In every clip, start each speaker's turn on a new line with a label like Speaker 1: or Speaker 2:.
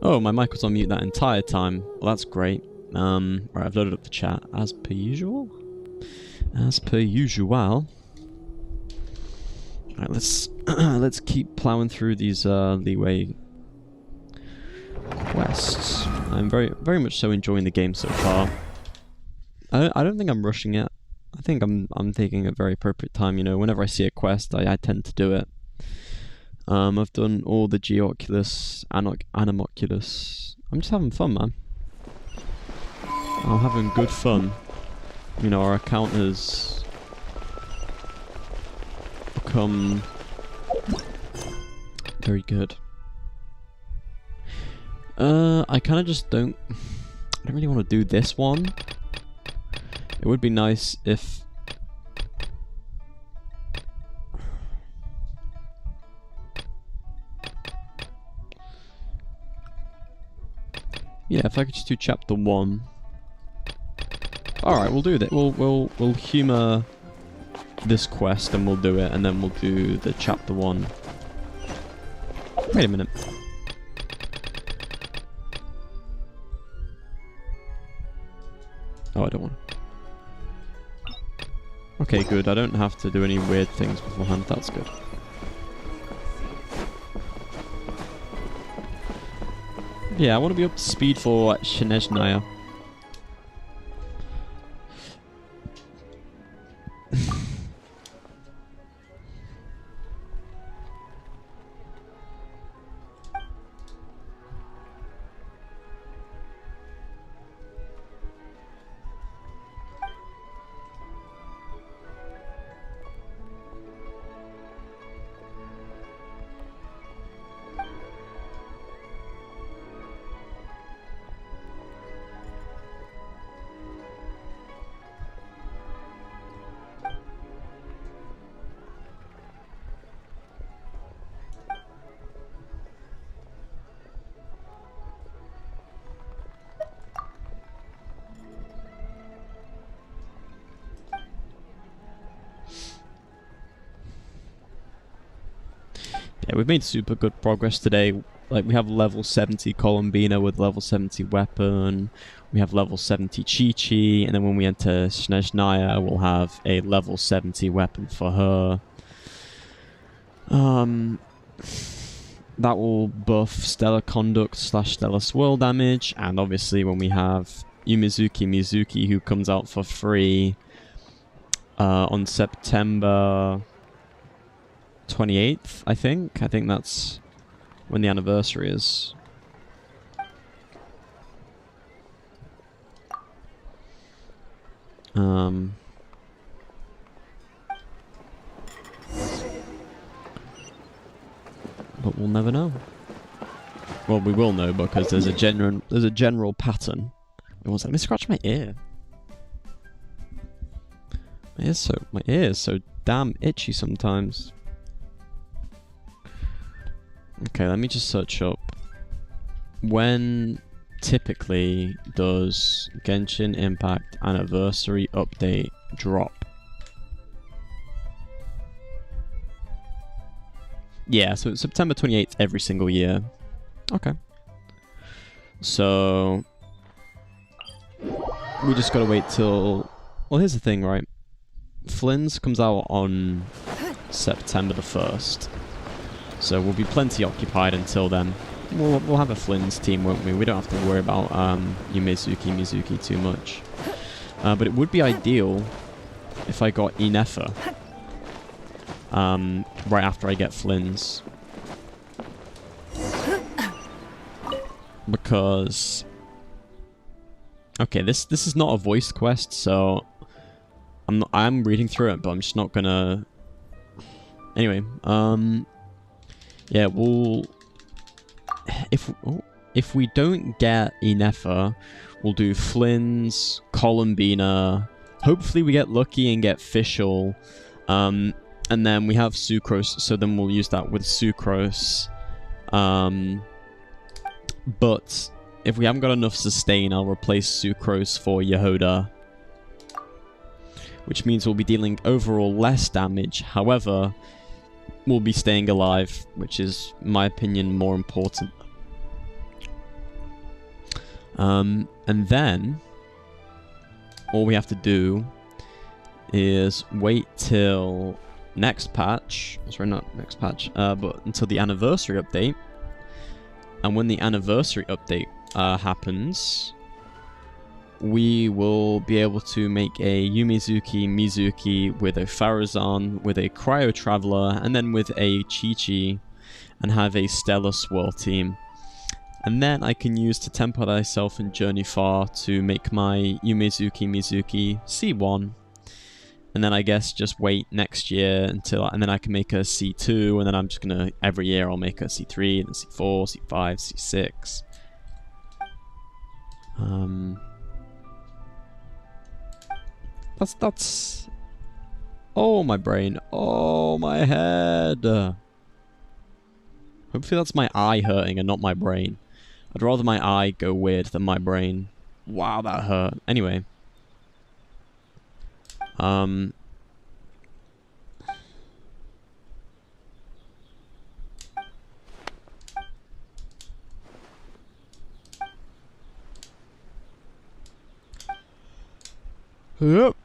Speaker 1: Oh, my mic was on mute that entire time. Well, that's great. Right, I've loaded up the chat as per usual. As per usual. Alright, let's let's keep plowing through these Liyue quests. I'm very much so enjoying the game so far. I don't think I'm rushing it. I think I'm taking a very appropriate time. You know, whenever I see a quest, I tend to do it. I've done all the Geoculus, Animoculus. I'm just having fun, man. I'm having good fun. You know, our account has become very good. I kind of just don't really want to do this one. It would be nice if... Yeah, if I could just do chapter 1. Alright, we'll do that. We'll humor this quest and we'll do it, and then we'll do the chapter 1. Wait a minute. Oh, I don't want... Okay, good. I don't have to do any weird things beforehand. That's good. Yeah, I want to be up to speed for Shinejnaya. Yeah, we've made super good progress today. Like, we have level 70 Columbina with level 70 weapon. We have level 70 Chi-Chi. And then when we enter Snezhnaya, we'll have a level 70 weapon for her. That will buff Stellar Conduct / Stellar Swirl damage. And obviously when we have Umizuki Mizuki, who comes out for free on September 28th, I think. I think that's when the anniversary is. But we'll never know. Well, we will know because there's a general pattern. Let me scratch my ear. My ear is so damn itchy sometimes. Okay, let me just search up. When typically does Genshin Impact Anniversary Update drop? Yeah, so it's September 28th every single year. Okay. So we just gotta wait till... Well, here's the thing, right? Flynn's comes out on September the 1st. So we'll be plenty occupied until then. We'll have a Flynn's team, won't we? We don't have to worry about Mizuki too much. But it would be ideal if I got Inefa right after I get Flynn's. Because... Okay, this is not a voiced quest, so... I'm reading through it, but I'm just not gonna... Anyway, yeah, we'll... If we don't get Inefa, we'll do Flynn's, Columbina. Hopefully we get lucky and get Fischl. And then we have Sucrose, so then we'll use that with Sucrose. But if we haven't got enough sustain, I'll replace Sucrose for Yehoda. Which means we'll be dealing overall less damage. However, we'll be staying alive, which is, in my opinion, more important. And then all we have to do is wait till next patch. Sorry, not next patch, but until the anniversary update. And when the anniversary update happens, we will be able to make a Yumizuki Mizuki with a Farazan, with a Cryo Traveler, and then with a Chi-Chi, and have a Stellar Swirl team. And then I can use to temper thyself and journey far to make my Yumizuki Mizuki C1. And then I guess just wait next year until, and then I can make a C2, and then I'm just gonna, every year I'll make a C3, then C4, C5, C6. That's... Oh, my brain. Oh, my head. Hopefully that's my eye hurting and not my brain. I'd rather my eye go weird than my brain. Wow, that hurt. Anyway. Yep.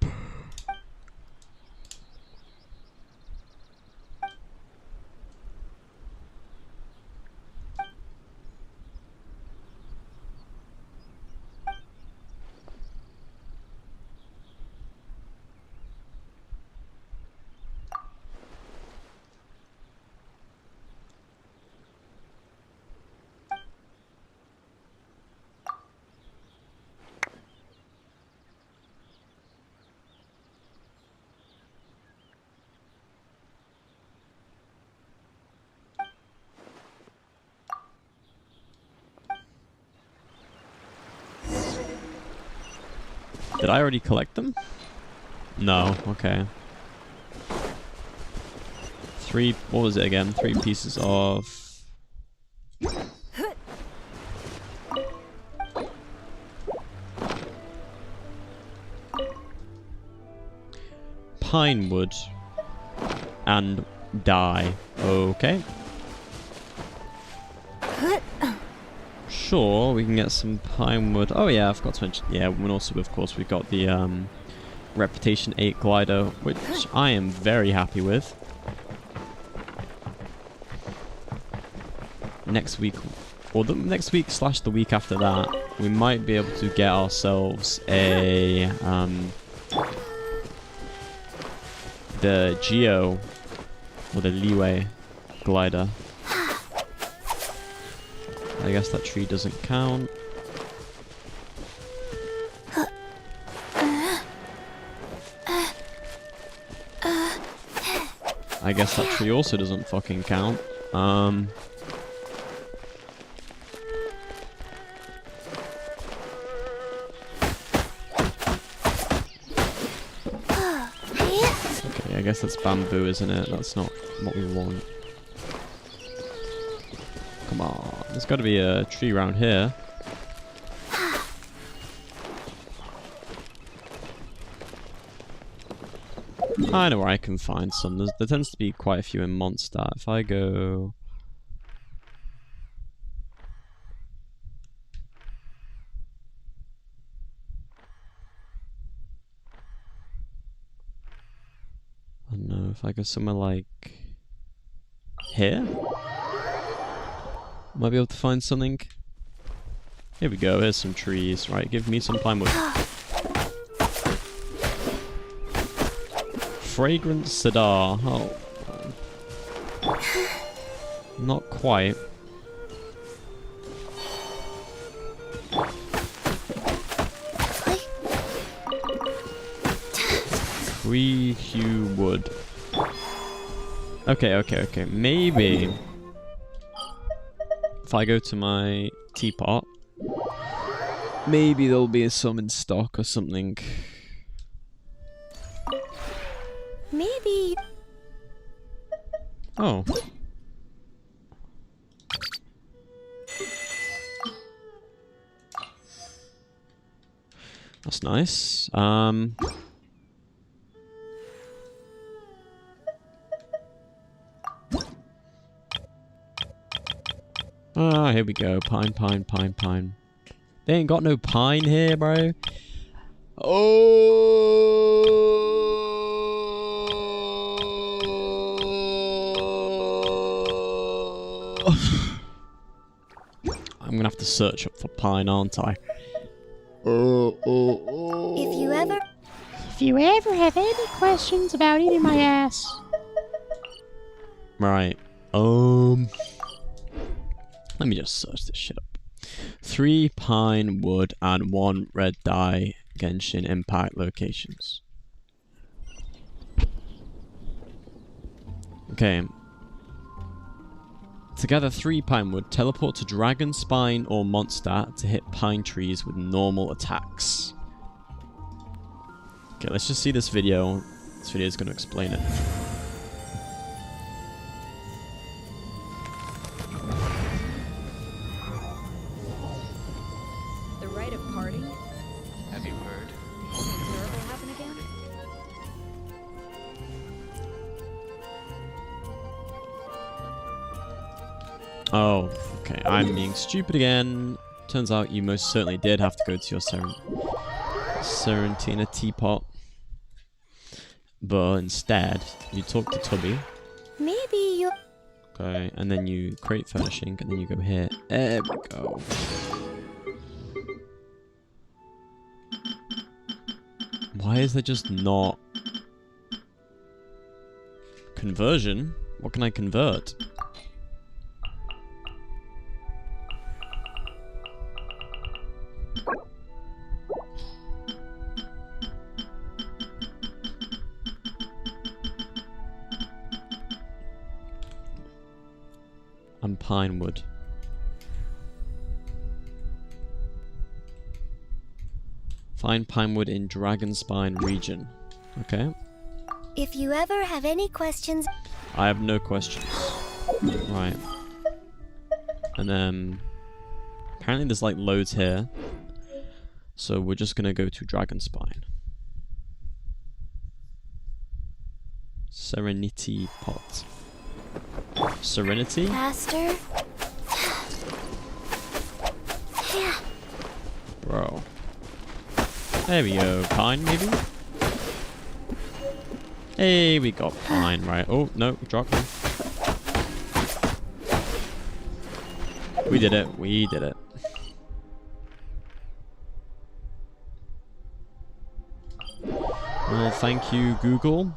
Speaker 1: Did I already collect them? No, okay. What was it again? 3 pieces of... pine wood and dye. Okay. Sure, we can get some pine wood. Oh yeah, I forgot to mention. Yeah, and also, of course, we've got the Reputation 8 glider, which I am very happy with. Next week, or the next week / the week after that, we might be able to get ourselves a the Geo or the Liyue glider. I guess that tree doesn't count. I guess that tree also doesn't fucking count. Okay, I guess that's bamboo, isn't it? That's not what we want. Come on, there's got to be a tree around here. I know where I can find some. There tends to be quite a few in Mondstadt. If I go... I don't know, if I go somewhere like... here? Might be able to find something. Here we go, here's some trees. Right, give me some pine wood. Fragrant cedar. Oh. Not quite. Free hue wood. Okay. Maybe if I go to my teapot, maybe there'll be some in stock or something.
Speaker 2: Maybe.
Speaker 1: Oh. That's nice. Here we go. Pine. They ain't got no pine here, bro. Oh. I'm gonna have to search up for pine, aren't I?
Speaker 2: If you ever have any questions about eating my ass.
Speaker 1: Right. Let me just search this shit up. 3 pine wood and 1 red dye Genshin impact locations. Okay. Together 3 pine wood, teleport to Dragon Spine or Mondstadt to hit pine trees with normal attacks. Okay, let's just see this video. This video is going to explain it.
Speaker 3: The rite of parting?
Speaker 4: Have you heard?
Speaker 3: Something terrible happen again?
Speaker 1: Oh, okay. I'm being stupid again. Turns out you most certainly did have to go to your Serentina teapot. But instead, you talk to Tubby.
Speaker 2: Maybe you.
Speaker 1: Okay, and then you create furnishing, and then you go here. There we go. Why is there just not conversion? What can I convert? And pinewood. Find pinewood in Dragonspine region. Okay.
Speaker 2: If you ever have any questions.
Speaker 1: I have no questions. Right. And then apparently there's like loads here. So we're just gonna go to Dragonspine. Serenity pot. Serenity?
Speaker 2: Faster. Yeah.
Speaker 1: Bro. There we go. Pine, maybe? Hey, we got pine, right. Oh, no, we dropped one. We did it. We did it. Well, thank you, Google.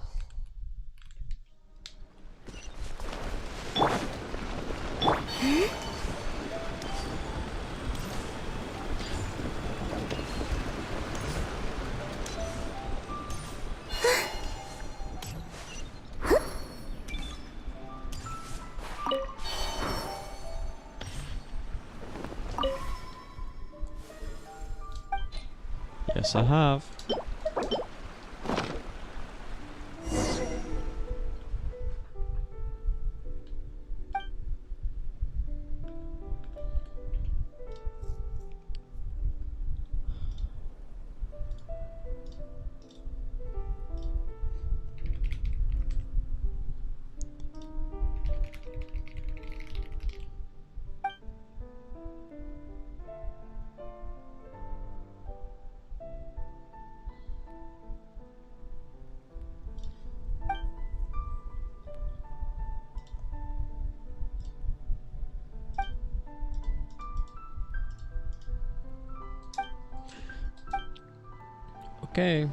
Speaker 1: Yes, I have. Okay.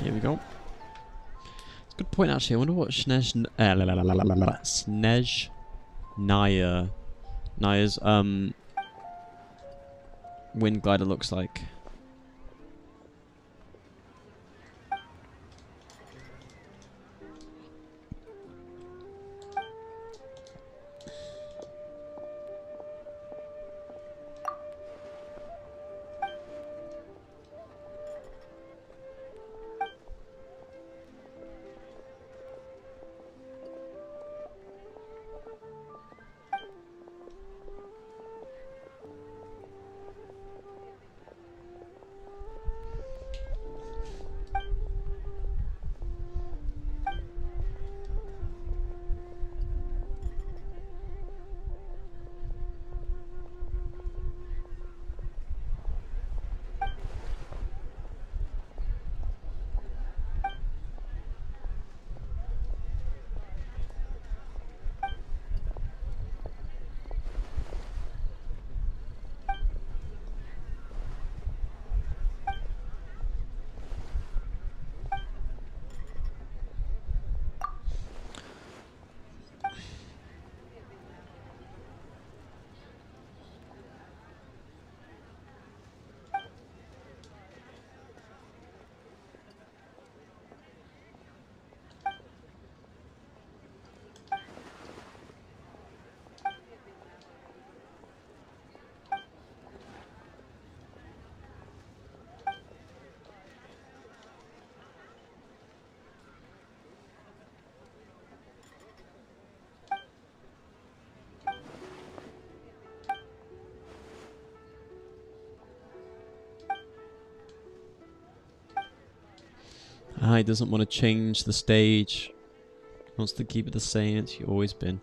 Speaker 1: Here we go. point, actually, I wonder what Snej Naya's wind glider looks like. Ah, he doesn't want to change the stage. He wants to keep it the same it's always been.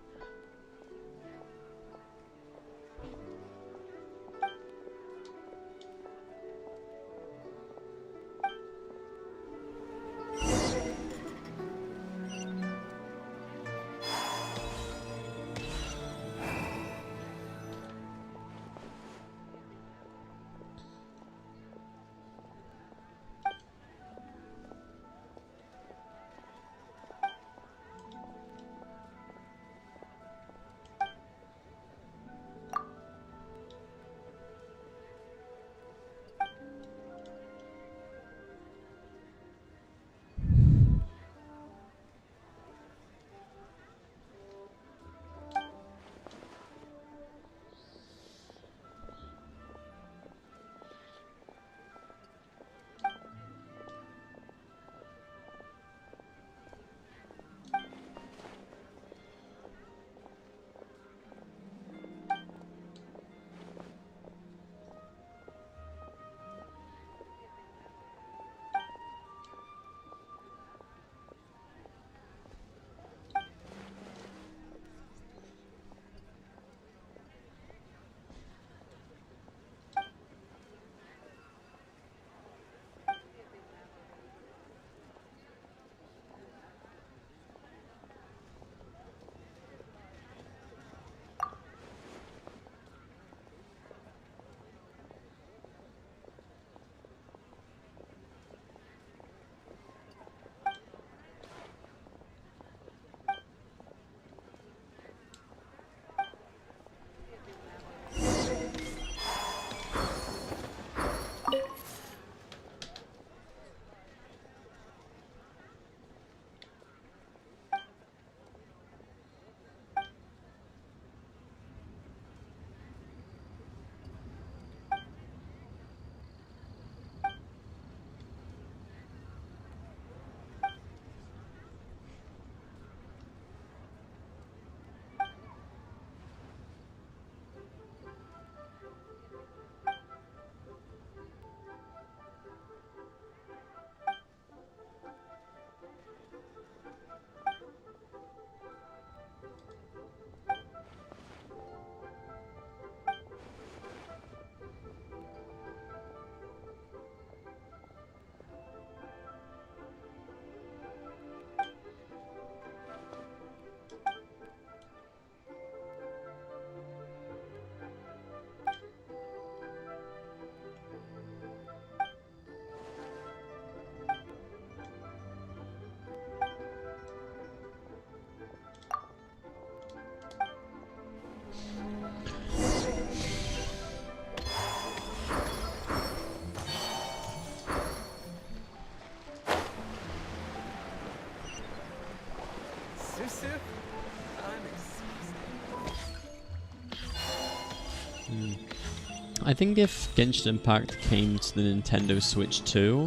Speaker 1: I think if Genshin Impact came to the Nintendo Switch 2,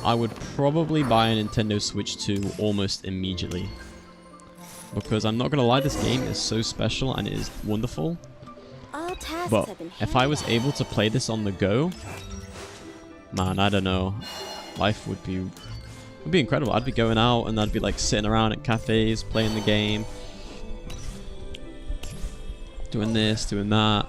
Speaker 1: I would probably buy a Nintendo Switch 2 almost immediately. Because I'm not gonna lie, this game is so special and it is wonderful.
Speaker 3: All tasks
Speaker 1: But
Speaker 3: have been
Speaker 1: if I was
Speaker 3: handed
Speaker 1: able to play this on the go, man, I don't know. Life would be incredible. I'd be going out and I'd be like sitting around at cafes, playing the game, doing this, doing that.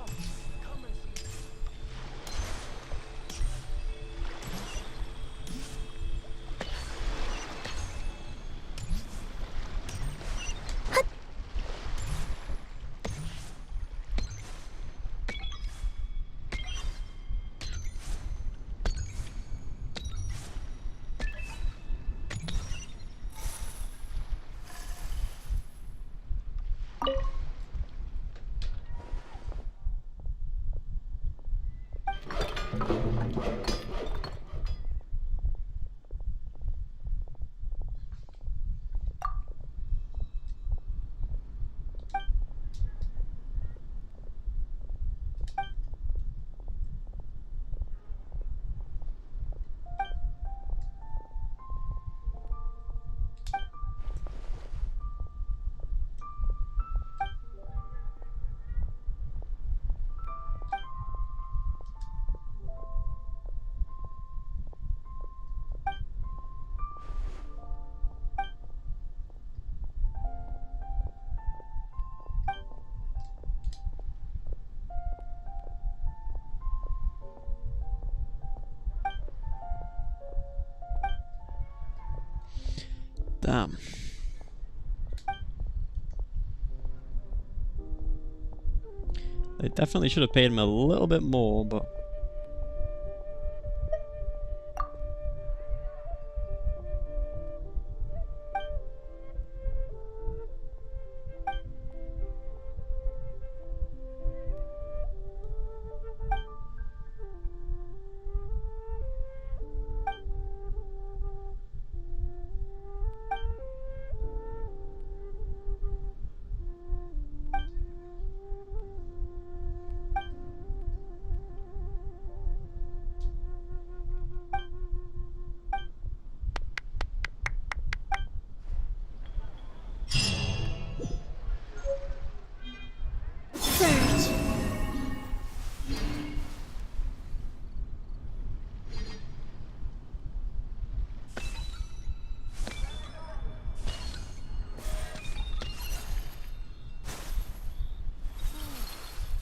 Speaker 1: Damn. They definitely should have paid him a little bit more, but...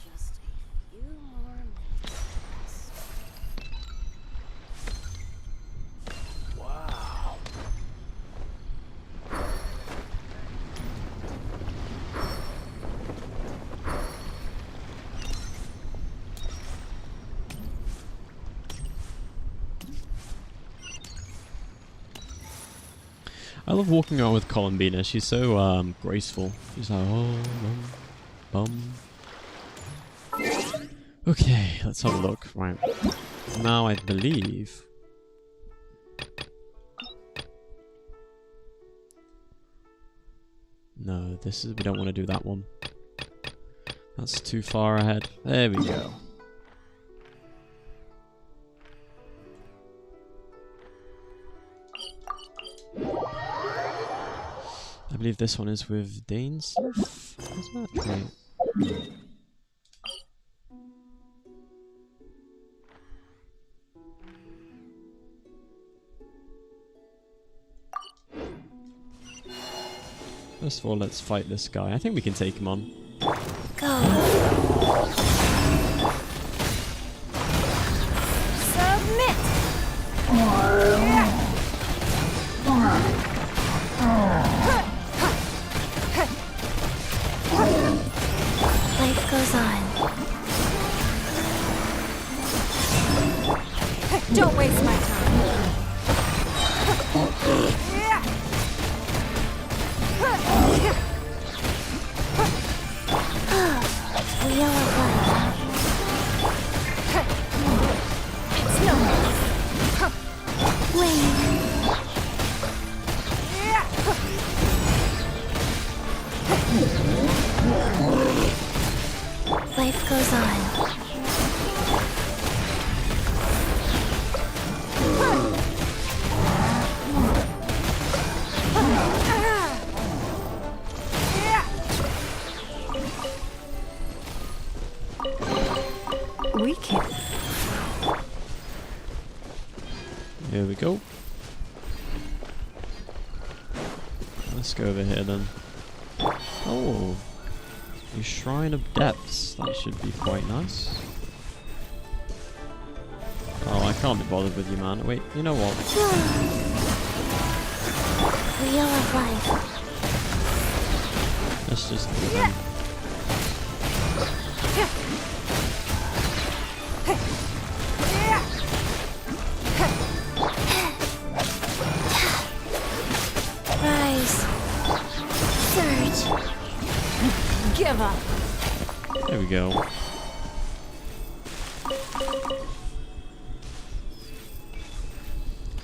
Speaker 3: Just a few more minutes.
Speaker 1: I love walking around with Columbina. She's so graceful. She's like, oh, bum. Okay, let's have a look. Right. Now I believe... No, this is... we don't want to do that one. That's too far ahead. There we go. I believe this one is with Dane's. Is that right? First of all, let's fight this guy. I think we can take him on.
Speaker 3: Go. Submit. Life goes on. Don't waste my time. Wheel of life. It's no Wayne. Life goes on. We can.
Speaker 1: Here we go. Let's go over here then. Oh, a Shrine of Depths. That should be quite nice. Oh, I can't be bothered with you, man. Wait, you know what?
Speaker 3: Wheel of life.
Speaker 1: Let's just do them.
Speaker 3: Rise. Surge. Give up.
Speaker 1: There we go.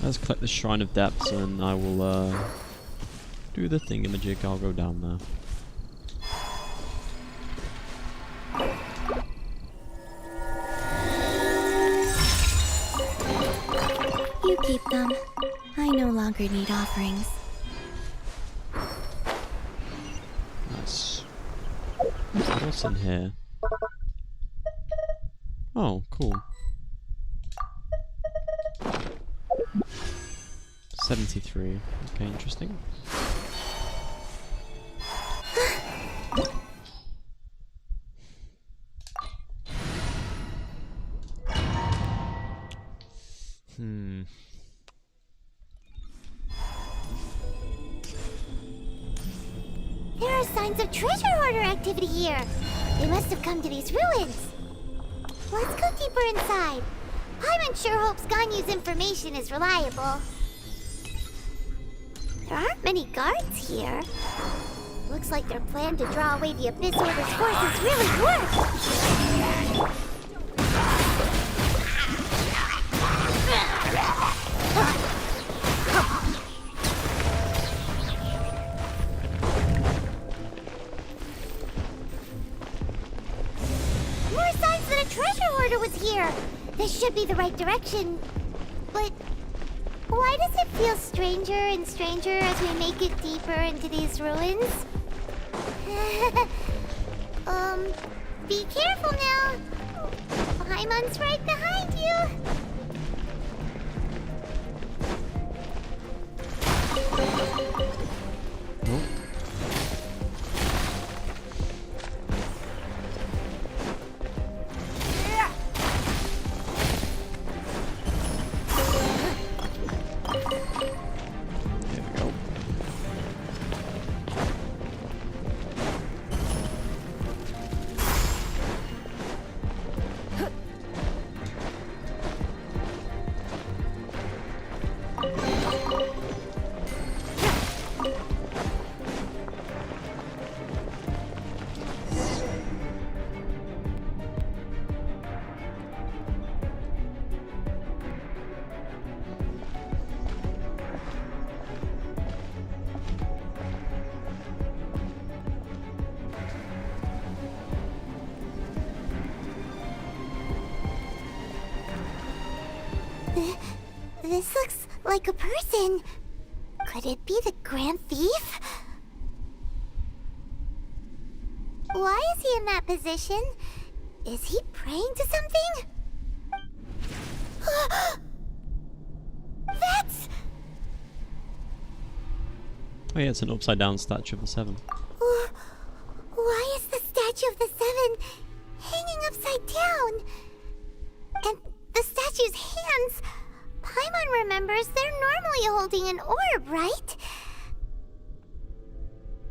Speaker 1: Let's collect the Shrine of Depths and I will do the thingamajig. I'll go down there.
Speaker 3: You keep them. I no longer need offerings.
Speaker 1: Nice. What's in here? Oh, cool. 73. Okay, interesting.
Speaker 3: There are signs of treasure hoarder activity here. They must have come to these ruins. Let's go deeper inside. Paimon sure hopes Ganyu's information is reliable. There aren't many guards here. Looks like their plan to draw away the Abyss Order's forces really worked. More signs that a treasure hoarder was here. This should be the right direction. But why does it feel stranger and stranger as we make it deeper into these ruins? Be careful now. Paimon's right behind you.
Speaker 1: Oh. There we go.
Speaker 3: This looks like a person. Could it be the Grand Thief? Why is he in that position? Is he praying to something? That's...
Speaker 1: Oh yeah, it's an upside down statue of the Seven.
Speaker 3: Why is the statue of the Seven hanging upside down? And the statue's hands... Paimon remembers they're normally holding an orb, right?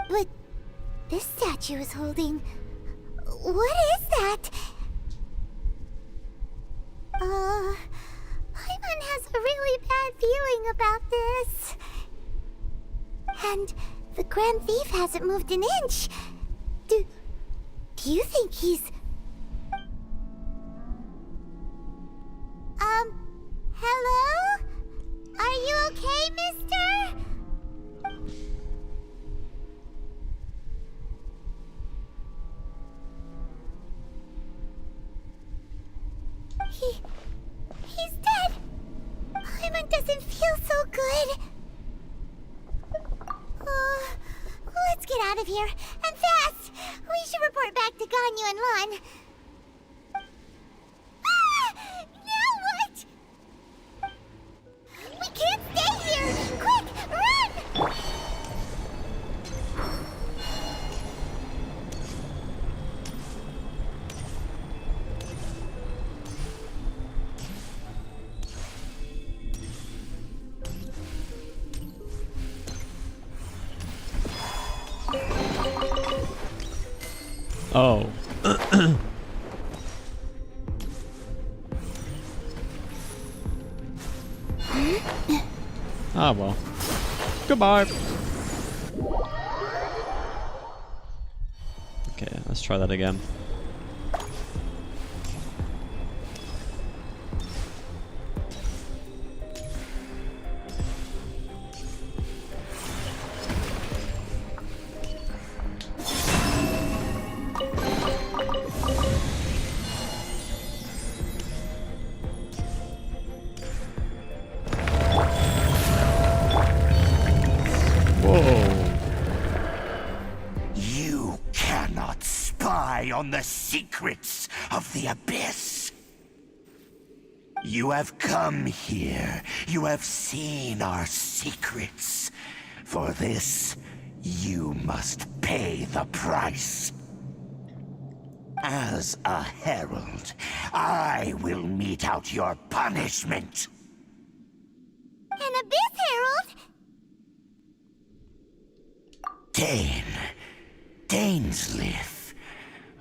Speaker 3: But this statue is holding... What is that? Paimon has a really bad feeling about this. And the Grand Thief hasn't moved an inch. Do you think he's... Hello? Are you okay, mister? He's dead. Paimon doesn't feel so good. Let's get out of here, and fast! We should report back to Ganyu and Lan.
Speaker 1: Oh. Ah, well. Goodbye. Okay, let's try that again.
Speaker 4: You cannot spy on the secrets of the Abyss. You have come here. You have seen our secrets. For this, you must pay the price. As a herald, I will mete out your punishment.
Speaker 3: An Abyss Herald?
Speaker 4: Dainsleif.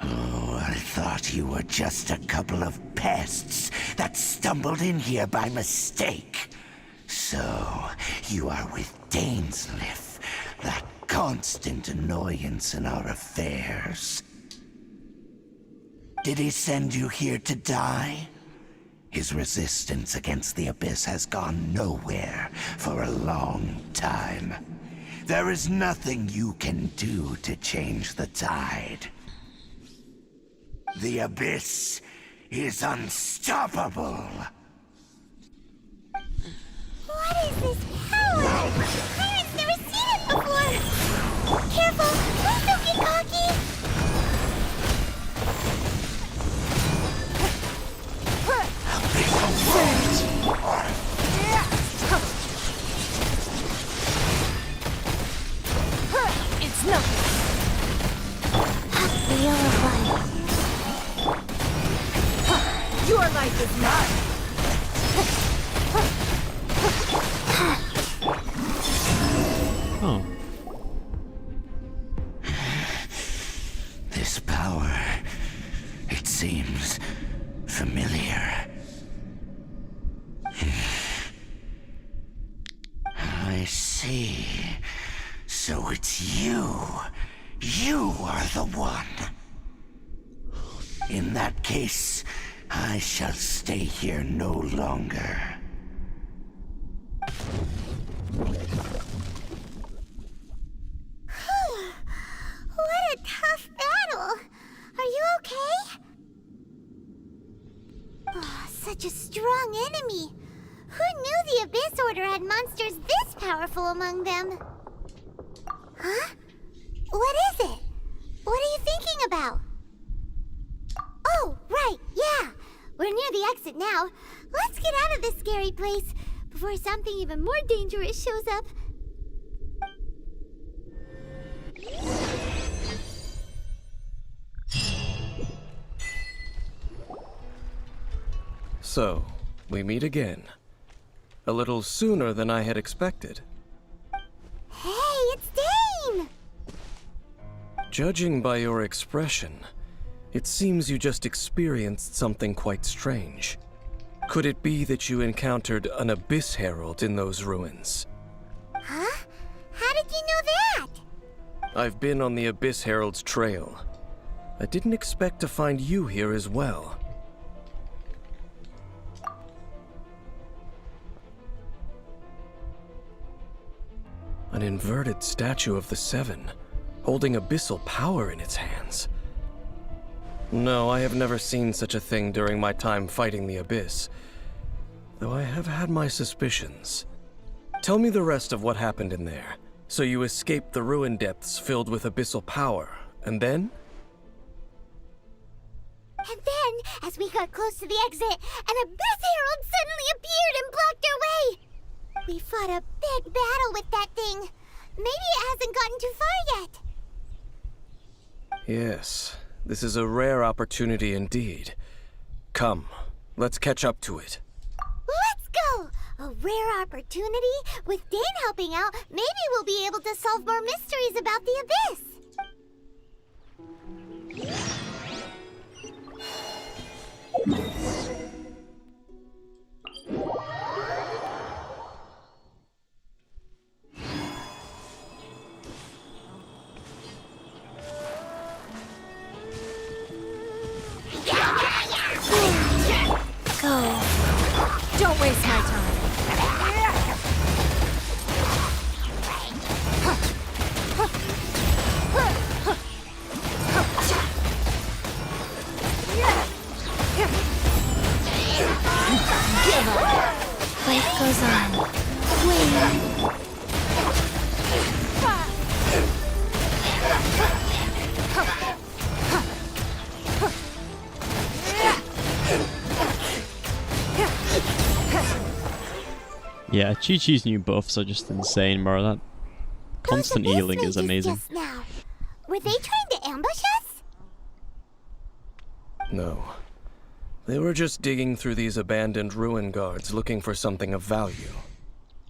Speaker 4: Oh, I thought you were just a couple of pests that stumbled in here by mistake. So, you are with Dainsleif, that constant annoyance in our affairs. Did he send you here to die? His resistance against the Abyss has gone nowhere for a long time. There is nothing you can do to change the tide. The Abyss is unstoppable.
Speaker 3: What is this power? Pirates never seen it before! Careful! Please don't get cocky!
Speaker 2: It's nothing.
Speaker 3: Wheel of life.
Speaker 2: Your life is mine.
Speaker 1: Oh.
Speaker 4: This power, it seems familiar. I see. So it's you. You are the one. In that case, I shall stay here no longer.
Speaker 3: What a tough battle! Are you okay? Oh, such a strong enemy. Who knew the Abyss Order had monsters this powerful among them? Huh? What is it? What are you thinking about? Oh, right, yeah. We're near the exit now. Let's get out of this scary place before something even more dangerous shows up.
Speaker 5: So, we meet again. A little sooner than I had expected.
Speaker 3: Hey, it's Dane!
Speaker 5: Judging by your expression, it seems you just experienced something quite strange. Could it be that you encountered an Abyss Herald in those ruins?
Speaker 3: Huh? How did you know that?
Speaker 5: I've been on the Abyss Herald's trail. I didn't expect to find you here as well. An inverted statue of the Seven, holding abyssal power in its hands. No, I have never seen such a thing during my time fighting the Abyss, though I have had my suspicions. Tell me the rest of what happened in there. So you escaped the ruin depths filled with abyssal power, and then?
Speaker 3: And then, as we got close to the exit, an Abyss Herald suddenly appeared and blocked our way! We fought a big battle with that thing. Maybe it hasn't gotten too far yet.
Speaker 5: Yes, this is a rare opportunity indeed. Come, let's catch up to it.
Speaker 3: Let's go! A rare opportunity? With Dane helping out, maybe we'll be able to solve more mysteries about the Abyss.
Speaker 6: Don't waste my time. Give up.
Speaker 3: Life goes on. Wait.
Speaker 1: Yeah, Chi-Chi's new buffs are just insane, bro. That constant
Speaker 3: Those
Speaker 1: healing
Speaker 3: abyss
Speaker 1: is
Speaker 3: mages
Speaker 1: amazing.
Speaker 3: Just now. Were they trying to ambush us?
Speaker 5: No. They were just digging through these abandoned ruin guards looking for something of value.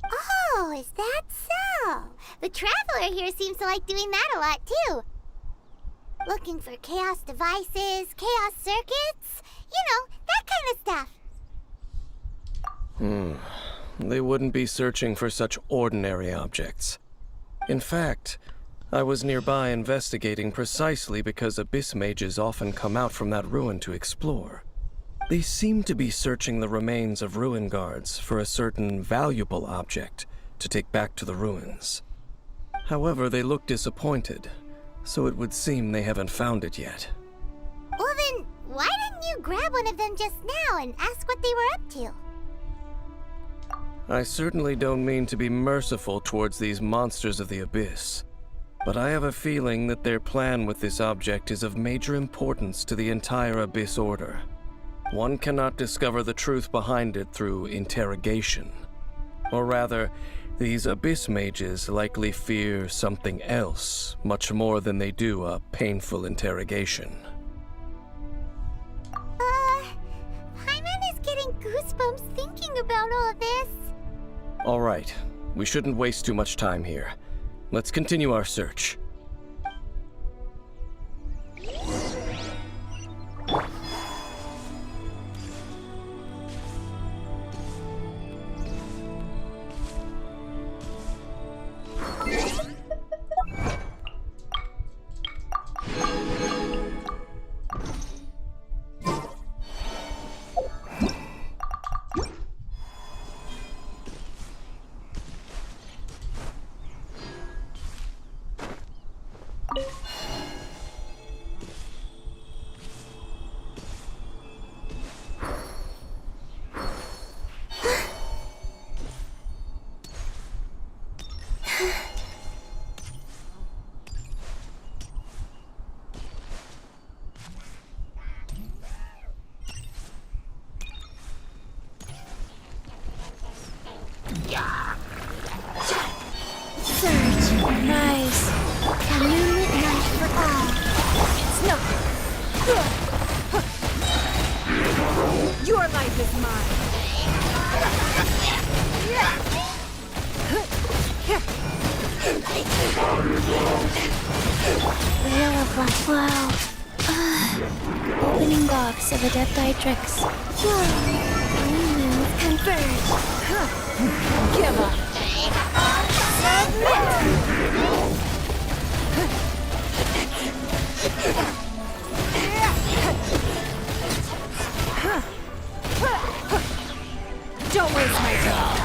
Speaker 3: Oh, is that so? The Traveler here seems to like doing that a lot, too. Looking for chaos devices, chaos circuits, you know, that kind of stuff.
Speaker 5: They wouldn't be searching for such ordinary objects. In fact, I was nearby investigating precisely because abyss mages often come out from that ruin to explore. They seem to be searching the remains of ruin guards for a certain valuable object to take back to the ruins. However, they look disappointed, so it would seem they haven't found it yet.
Speaker 3: Well then, why didn't you grab one of them just now and ask what they were up to?
Speaker 5: I certainly don't mean to be merciful towards these monsters of the abyss, but I have a feeling that their plan with this object is of major importance to the entire Abyss Order. One cannot discover the truth behind it through interrogation. Or rather, these Abyss mages likely fear something else much more than they do a painful interrogation.
Speaker 3: Paimon is getting goosebumps thinking about all of this.
Speaker 5: All right, we shouldn't waste too much time here. Let's continue our search.
Speaker 3: Search, rise, illuminate night for all.
Speaker 6: It's no. Your life is mine.
Speaker 3: Real wow. Opening box of Adepti-Trix. Moons converge.
Speaker 6: Give up. Don't waste my time.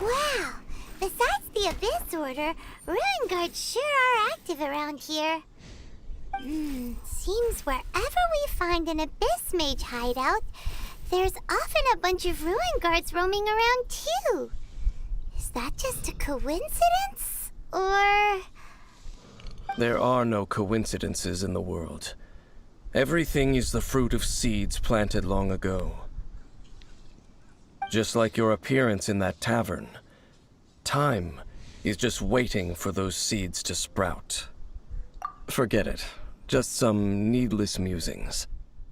Speaker 3: Wow! Besides the Abyss Order, Ruin Guards sure are active around here. Seems wherever we find an Abyss Mage hideout, there's often a bunch of Ruin Guards roaming around too. Is that just a coincidence? Or...
Speaker 5: There are no coincidences in the world. Everything is the fruit of seeds planted long ago. Just like your appearance in that tavern, time is just waiting for those seeds to sprout. Forget it. Just some needless musings.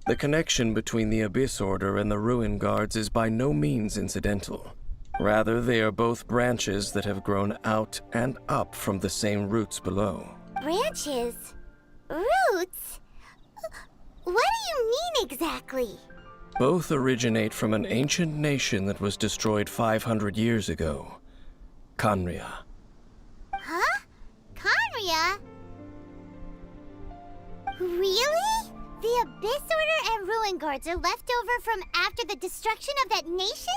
Speaker 5: The connection between the Abyss Order and the Ruin Guards is by no means incidental. Rather, they are both branches that have grown out and up from the same roots below.
Speaker 3: branches? Roots? What do you mean exactly?
Speaker 5: Both originate from an ancient nation that was destroyed 500 years ago. Khaenri'ah.
Speaker 3: Huh? Khaenri'ah? Really? The Abyss Order and Ruin Guards are left over from after the destruction of that nation?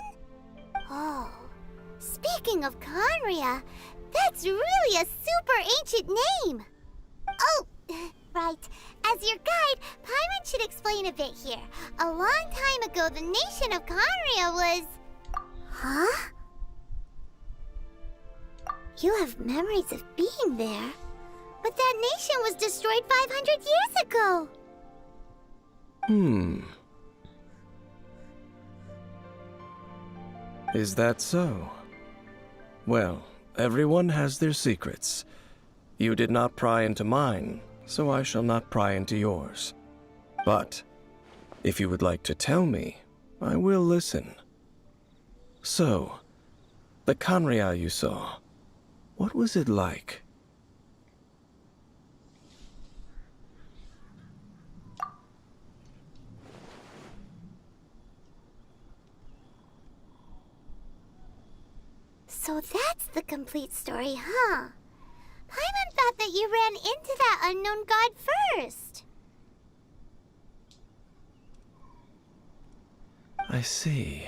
Speaker 3: Oh, speaking of Conria, that's really a super ancient name. Oh, right. As your guide, Paimon should explain a bit here. A long time ago, the nation of Conria was... Huh? You have memories of being there. But that nation was destroyed 500 years ago.
Speaker 5: Is that so? Well, everyone has their secrets. You did not pry into mine, so I shall not pry into yours. But, if you would like to tell me, I will listen. So, the Conria you saw, what was it like?
Speaker 3: So that's the complete story, huh? Paimon thought that you ran into that unknown god first.
Speaker 5: I see.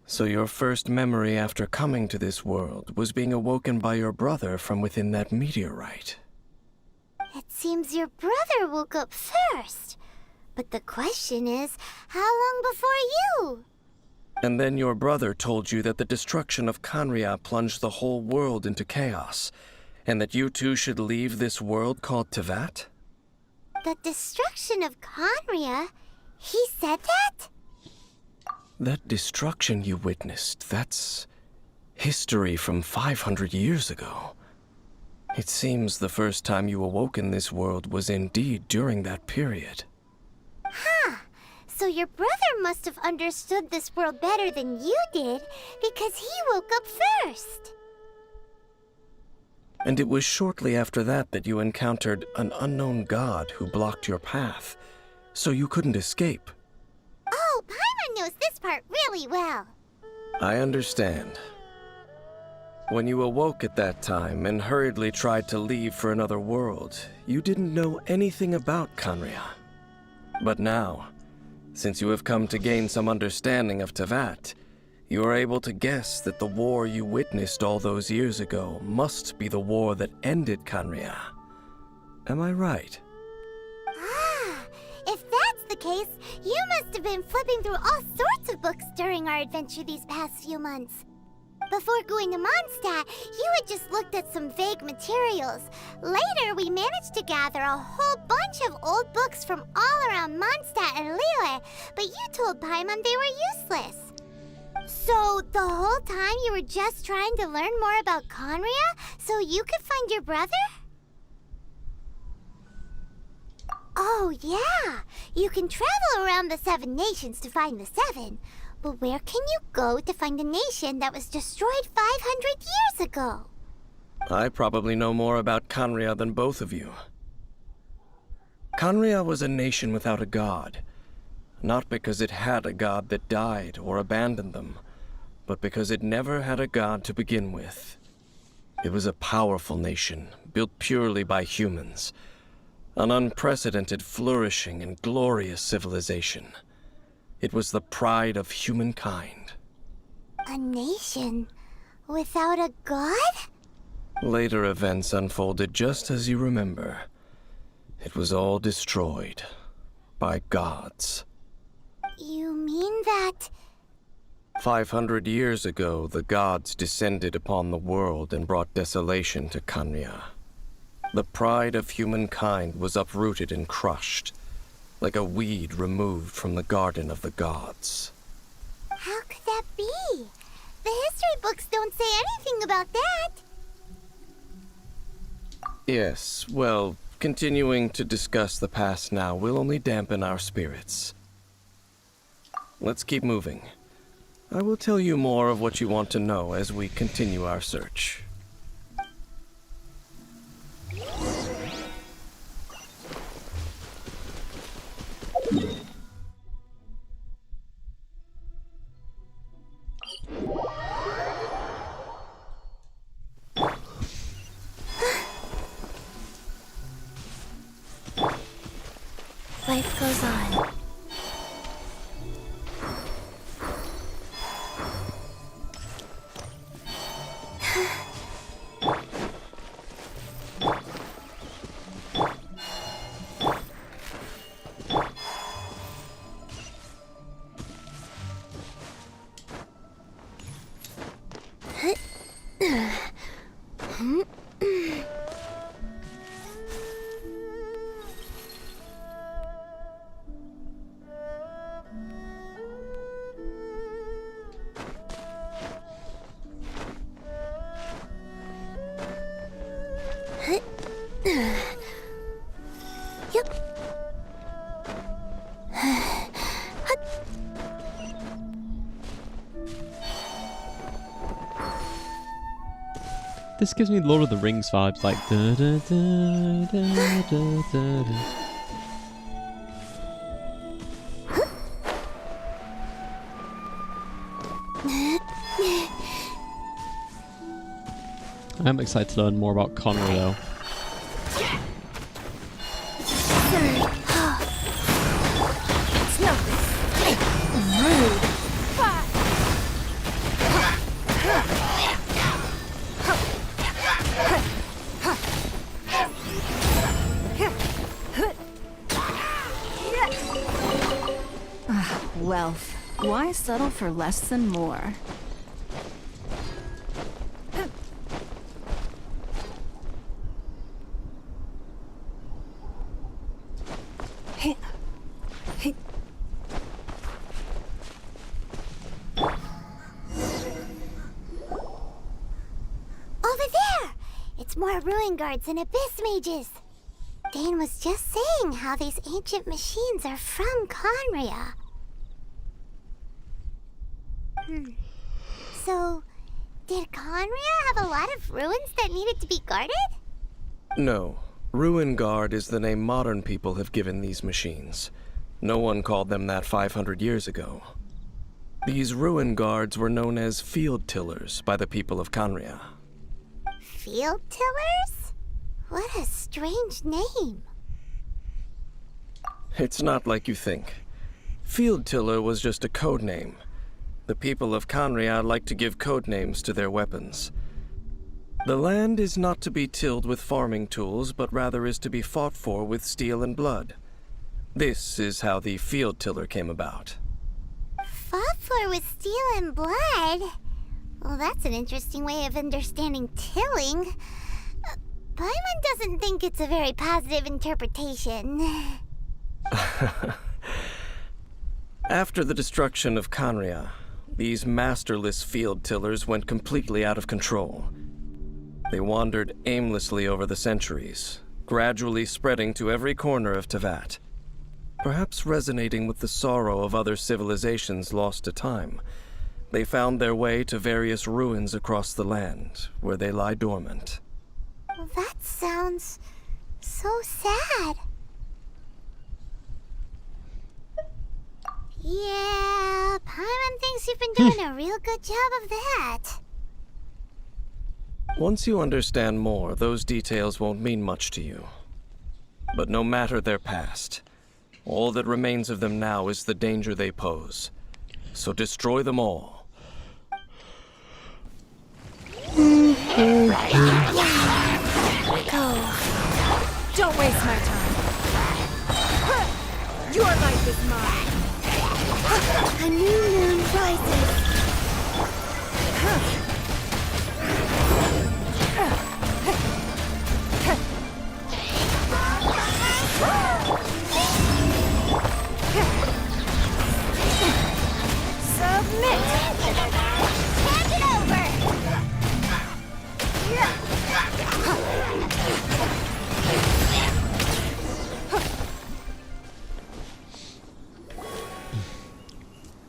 Speaker 5: So your first memory after coming to this world was being awoken by your brother from within that meteorite.
Speaker 3: It seems your brother woke up first. But the question is, how long before you?
Speaker 5: And then your brother told you that the destruction of Conria plunged the whole world into chaos, and that you two should leave this world called Tevat?
Speaker 3: The destruction of Conria? He said that?
Speaker 5: That destruction you witnessed, that's history from 500 years ago. It seems the first time you awoke in this world was indeed during that period.
Speaker 3: Huh. So your brother must have understood this world better than you did, because he woke up first.
Speaker 5: And it was shortly after that that you encountered an unknown god who blocked your path, so you couldn't escape.
Speaker 3: Oh, Paimon knows this part really well.
Speaker 5: I understand. When you awoke at that time and hurriedly tried to leave for another world, you didn't know anything about Conria. But now, since you have come to gain some understanding of Tevat, you are able to guess that the war you witnessed all those years ago must be the war that ended Conria. Am I right?
Speaker 3: Ah, if that's the case, you must have been flipping through all sorts of books during our adventure these past few months. Before going to Mondstadt, you had just looked at some vague materials. Later, we managed to gather a whole bunch of old books from all around Mondstadt and Liyue, but you told Paimon they were useless. So, the whole time you were just trying to learn more about Conria so you could find your brother? Oh, yeah. You can travel around the 7 nations to find the 7. But where can you go to find a nation that was destroyed 500 years ago?
Speaker 5: I probably know more about Conria than both of you. Conria was a nation without a god. Not because it had a god that died or abandoned them, but because it never had a god to begin with. It was a powerful nation, built purely by humans. An unprecedented, flourishing, and glorious civilization. It was the pride of humankind.
Speaker 3: A nation without a god?
Speaker 5: Later events unfolded just as you remember. It was all destroyed by gods.
Speaker 3: You mean that...
Speaker 5: 500 years ago, the gods descended upon the world and brought desolation to Conria. The pride of humankind was uprooted and crushed, like a weed removed from the garden of the gods.
Speaker 3: How could that be? The history books don't say anything about that.
Speaker 5: Yes, well, continuing to discuss the past now will only dampen our spirits. Let's keep moving. I will tell you more of what you want to know as we continue our search.
Speaker 3: Life goes on.
Speaker 1: This gives me Lord of the Rings vibes, like da da da da da da da. I'm excited to learn more about Connery though.
Speaker 6: It's nothing. Rude.
Speaker 7: Wealth. Why settle for less than more?
Speaker 3: Over there! It's more ruin guards and abyss mages. Dane was just saying how these ancient machines are from Conria. So, did Conria have a lot of ruins that needed to be guarded?
Speaker 5: No. Ruin Guard is the name modern people have given these machines. No one called them that 500 years ago. These Ruin Guards were known as Field Tillers by the people of Conria.
Speaker 3: Field tillers? What a strange name.
Speaker 5: It's not like you think. Field Tiller was just a code name. The people of Conria like to give code names to their weapons. The land is not to be tilled with farming tools, but rather is to be fought for with steel and blood. This is how the Field Tiller came about.
Speaker 3: Fought for with steel and blood? Well, that's an interesting way of understanding tilling. Paimon doesn't think it's a very positive interpretation.
Speaker 5: After the destruction of Conria, these masterless field tillers went completely out of control. They wandered aimlessly over the centuries, gradually spreading to every corner of Teyvat. Perhaps resonating with the sorrow of other civilizations lost to time, they found their way to various ruins across the land, where they lie dormant.
Speaker 3: Well, that sounds so sad. Yeah, Paimon thinks you've been doing a real good job of that.
Speaker 5: Once you understand more, those details won't mean much to you. But no matter their past, all that remains of them now is the danger they pose. So destroy them all.
Speaker 3: Go.
Speaker 6: Don't waste my time. Your life is mine.
Speaker 3: A new moon rises.
Speaker 6: Submit.
Speaker 3: Hand it over.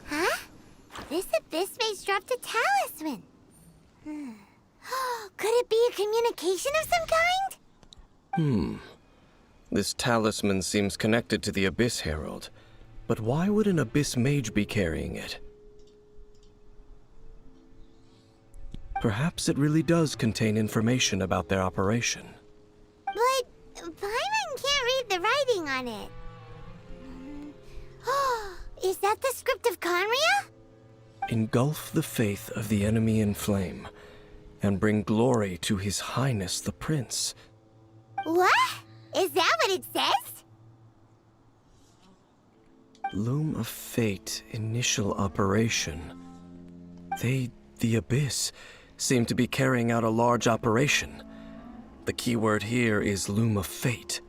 Speaker 3: Huh? This abyss mage dropped a talisman. Could it be a communication of some kind?
Speaker 5: This talisman seems connected to the Abyss Herald. But why would an Abyss Mage be carrying it? Perhaps it really does contain information about their operation.
Speaker 3: But Paimon can't read the writing on it. Is that the script of Conria?
Speaker 5: Engulf the faith of the enemy in flame, and bring glory to His Highness the Prince.
Speaker 3: What? Is that what it says?
Speaker 5: Loom of Fate initial operation. They, the Abyss, seem to be carrying out a large operation. The keyword here is Loom of Fate.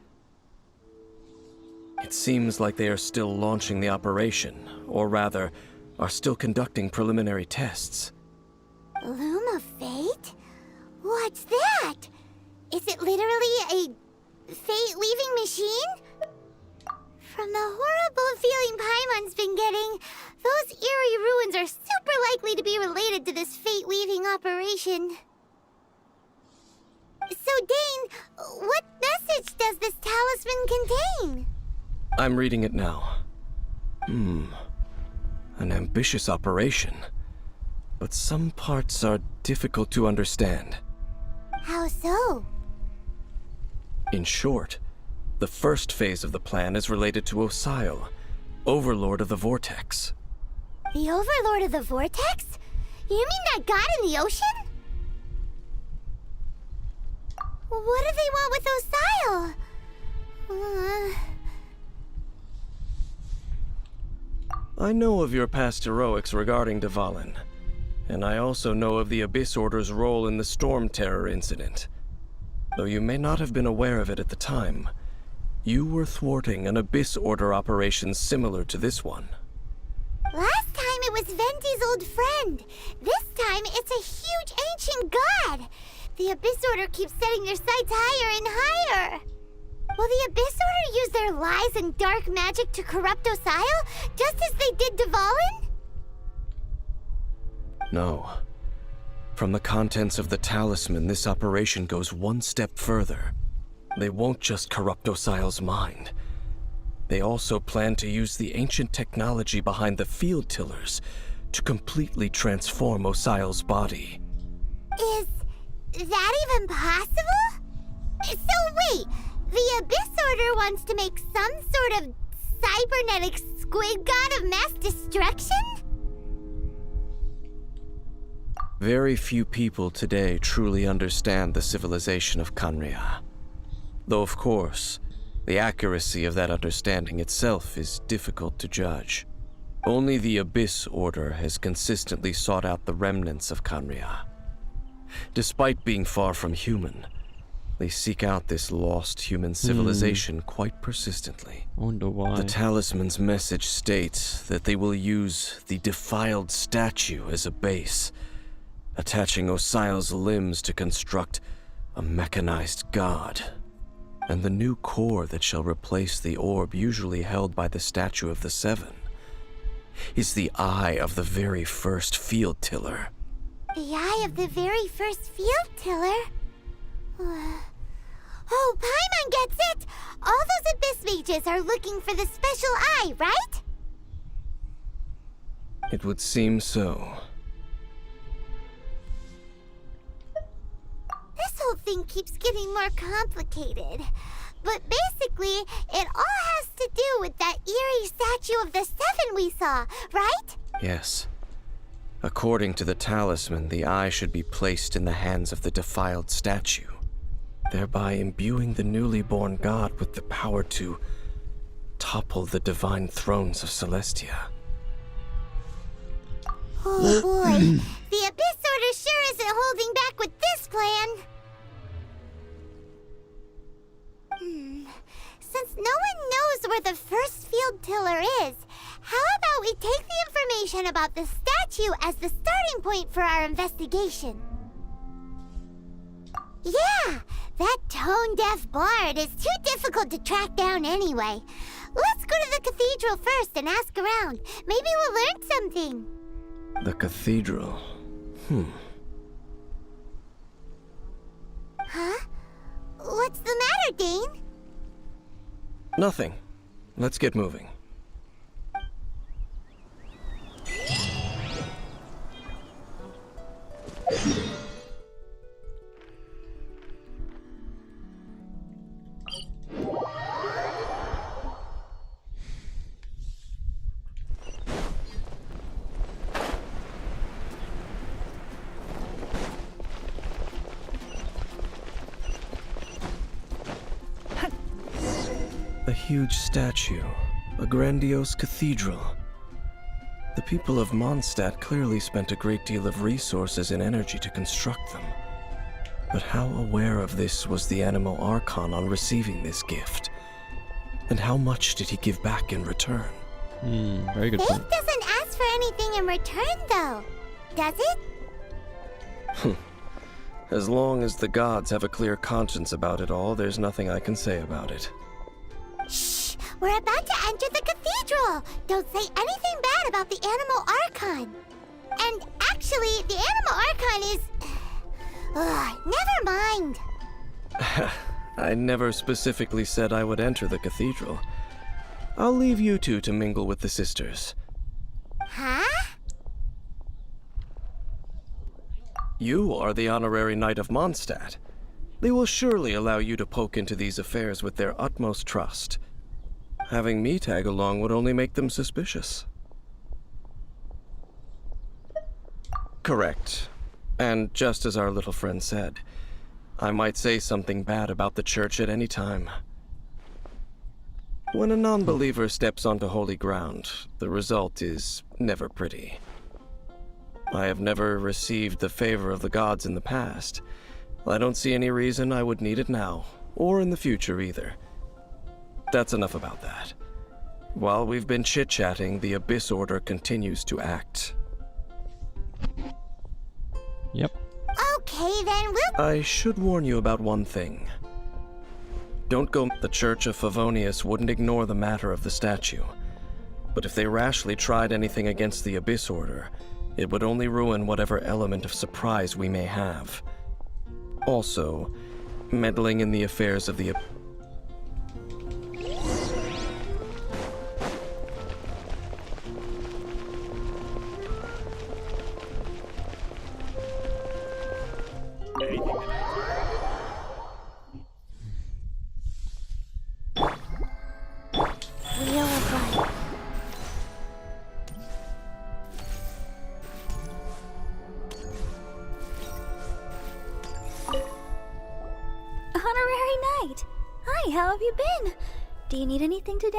Speaker 5: It seems like they are still launching the operation, or rather, are still conducting preliminary tests.
Speaker 3: Loom of Fate? What's that? Is it literally a fate-weaving machine? From the horrible feeling Paimon's been getting, those eerie ruins are super likely to be related to this fate-weaving operation. So, Dane, what message does this talisman contain?
Speaker 5: I'm reading it now. An ambitious operation. But some parts are difficult to understand.
Speaker 3: How so?
Speaker 5: In short, the first phase of the plan is related to Osial, Overlord of the Vortex.
Speaker 3: The Overlord of the Vortex? You mean that god in the ocean? What do they want with Osial?
Speaker 5: I know of your past heroics regarding Dvalin, and I also know of the Abyss Order's role in the Storm Terror incident. Though you may not have been aware of it at the time, you were thwarting an Abyss Order operation similar to this one.
Speaker 3: Last time it was Venti's old friend. This time it's a huge ancient god. The Abyss Order keeps setting their sights higher and higher. Will the Abyss Order use their lies and dark magic to corrupt Osial, just as they did Dvalin?
Speaker 5: No. From the contents of the talisman, this operation goes one step further. They won't just corrupt Osial's mind. They also plan to use the ancient technology behind the field tillers to completely transform Osial's body.
Speaker 3: Is that even possible? So wait, the Abyss Order wants to make some sort of cybernetic squid god of mass destruction?
Speaker 5: Very few people today truly understand the civilization of Conria. Though of course, the accuracy of that understanding itself is difficult to judge. Only the Abyss Order has consistently sought out the remnants of Conria. Despite being far from human, they seek out this lost human civilization quite persistently.
Speaker 1: I wonder why.
Speaker 5: The talisman's message states that they will use the defiled statue as a base, attaching Osial's limbs to construct a mechanized god. And the new core that shall replace the orb usually held by the Statue of the Seven is the eye of the very first field tiller.
Speaker 3: The eye of the very first field tiller? Oh, Paimon gets it! All those Abyss mages are looking for the special eye, right?
Speaker 5: It would seem so.
Speaker 3: This whole thing keeps getting more complicated. But basically, it all has to do with that eerie Statue of the Seven we saw, right?
Speaker 5: Yes. According to the talisman, the eye should be placed in the hands of the defiled statue, thereby imbuing the newly born god with the power to topple the divine thrones of Celestia.
Speaker 3: Oh boy, the Abyss Order sure isn't holding back with this plan. Since no one knows where the first field tiller is, how about we take the information about the statue as the starting point for our investigation? Yeah, that tone-deaf bard is too difficult to track down anyway. Let's go to the cathedral first and ask around. Maybe we'll learn something.
Speaker 5: The cathedral.
Speaker 3: Huh? What's the matter, Dane?
Speaker 5: Nothing. Let's get moving. huge statue, a grandiose cathedral. The people of Mondstadt clearly spent a great deal of resources and energy to construct them. But how aware of this was the Animo Archon on receiving this gift? And how much did he give back in return?
Speaker 1: Very good point.
Speaker 3: Faith doesn't ask for anything in return, though. Does it?
Speaker 5: As long as the gods have a clear conscience about it all, there's nothing I can say about it.
Speaker 3: Shh! We're about to enter the cathedral! Don't say anything bad about the Animo Archon! And actually, the Animo Archon is... never mind!
Speaker 5: I never specifically said I would enter the cathedral. I'll leave you two to mingle with the sisters.
Speaker 3: Huh?
Speaker 5: You are the honorary knight of Mondstadt. They will surely allow you to poke into these affairs with their utmost trust. Having me tag along would only make them suspicious. Correct. And just as our little friend said, I might say something bad about the church at any time. When a non-believer steps onto holy ground, the result is never pretty. I have never received the favor of the gods in the past. I don't see any reason I would need it now, or in the future either. That's enough about that. While we've been chit-chatting, the Abyss Order continues to act.
Speaker 1: Yep.
Speaker 3: Okay, then we'll...
Speaker 5: I should warn you about one thing. Don't go... The Church of Favonius wouldn't ignore the matter of the statue. But if they rashly tried anything against the Abyss Order, it would only ruin whatever element of surprise we may have. Also, meddling in the affairs of the...
Speaker 3: Wheel of Life.
Speaker 8: Honorary Knight! Hi, how have you been? Do you need anything today?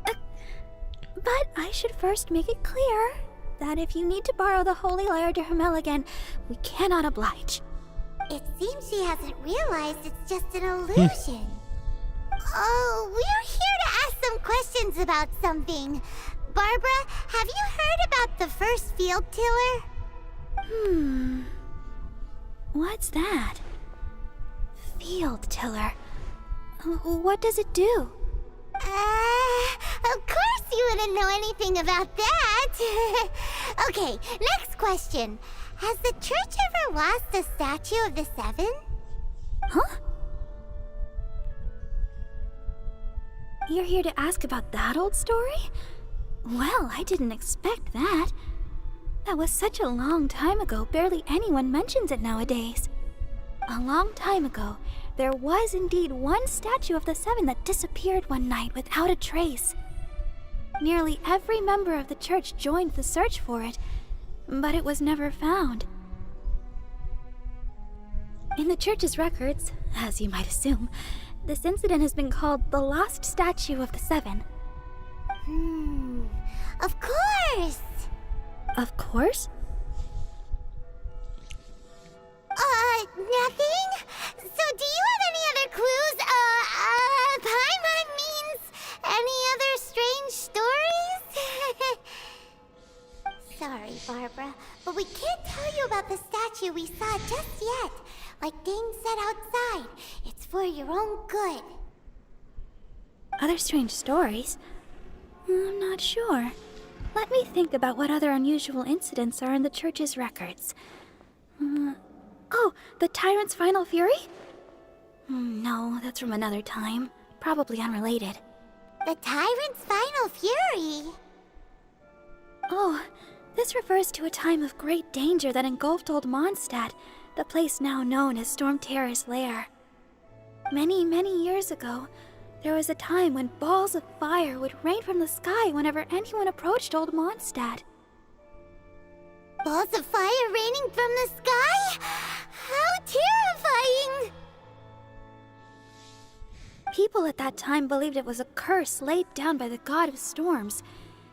Speaker 8: But I should first make it clear that if you need to borrow the Holy Lyre de Hermel again, we cannot oblige.
Speaker 3: It seems she hasn't realized it's just an illusion. Oh, we're here to ask some questions about something. Barbara, have you heard about the first field tiller?
Speaker 8: What's that? Field tiller. What does it do?
Speaker 3: Of course you wouldn't know anything about that. Okay, next question. Has the church ever lost a statue of the Seven?
Speaker 8: Huh? You're here to ask about that old story? Well, I didn't expect that. That was such a long time ago, barely anyone mentions it nowadays. A long time ago, there was indeed one statue of the Seven that disappeared one night without a trace. Nearly every member of the church joined the search for it, but it was never found. In the church's records, as you might assume, this incident has been called the Lost Statue of the Seven.
Speaker 3: Of course!
Speaker 8: Of course?
Speaker 3: Nothing? So do you have any other clues? Paimon means any other strange stories? Sorry, Barbara, but we can't tell you about the statue we saw just yet. Like Dane said outside, it's for your own good.
Speaker 8: Other strange stories? I'm not sure. Let me think about what other unusual incidents are in the church's records. Oh, the Tyrant's Final Fury? No, that's from another time. Probably unrelated.
Speaker 3: The Tyrant's Final Fury?
Speaker 8: Oh, this refers to a time of great danger that engulfed Old Mondstadt, the place now known as Storm Terror's lair. Many, many years ago, there was a time when balls of fire would rain from the sky whenever anyone approached Old Mondstadt.
Speaker 3: Balls of fire raining from the sky? How terrifying!
Speaker 8: People at that time believed it was a curse laid down by the god of storms,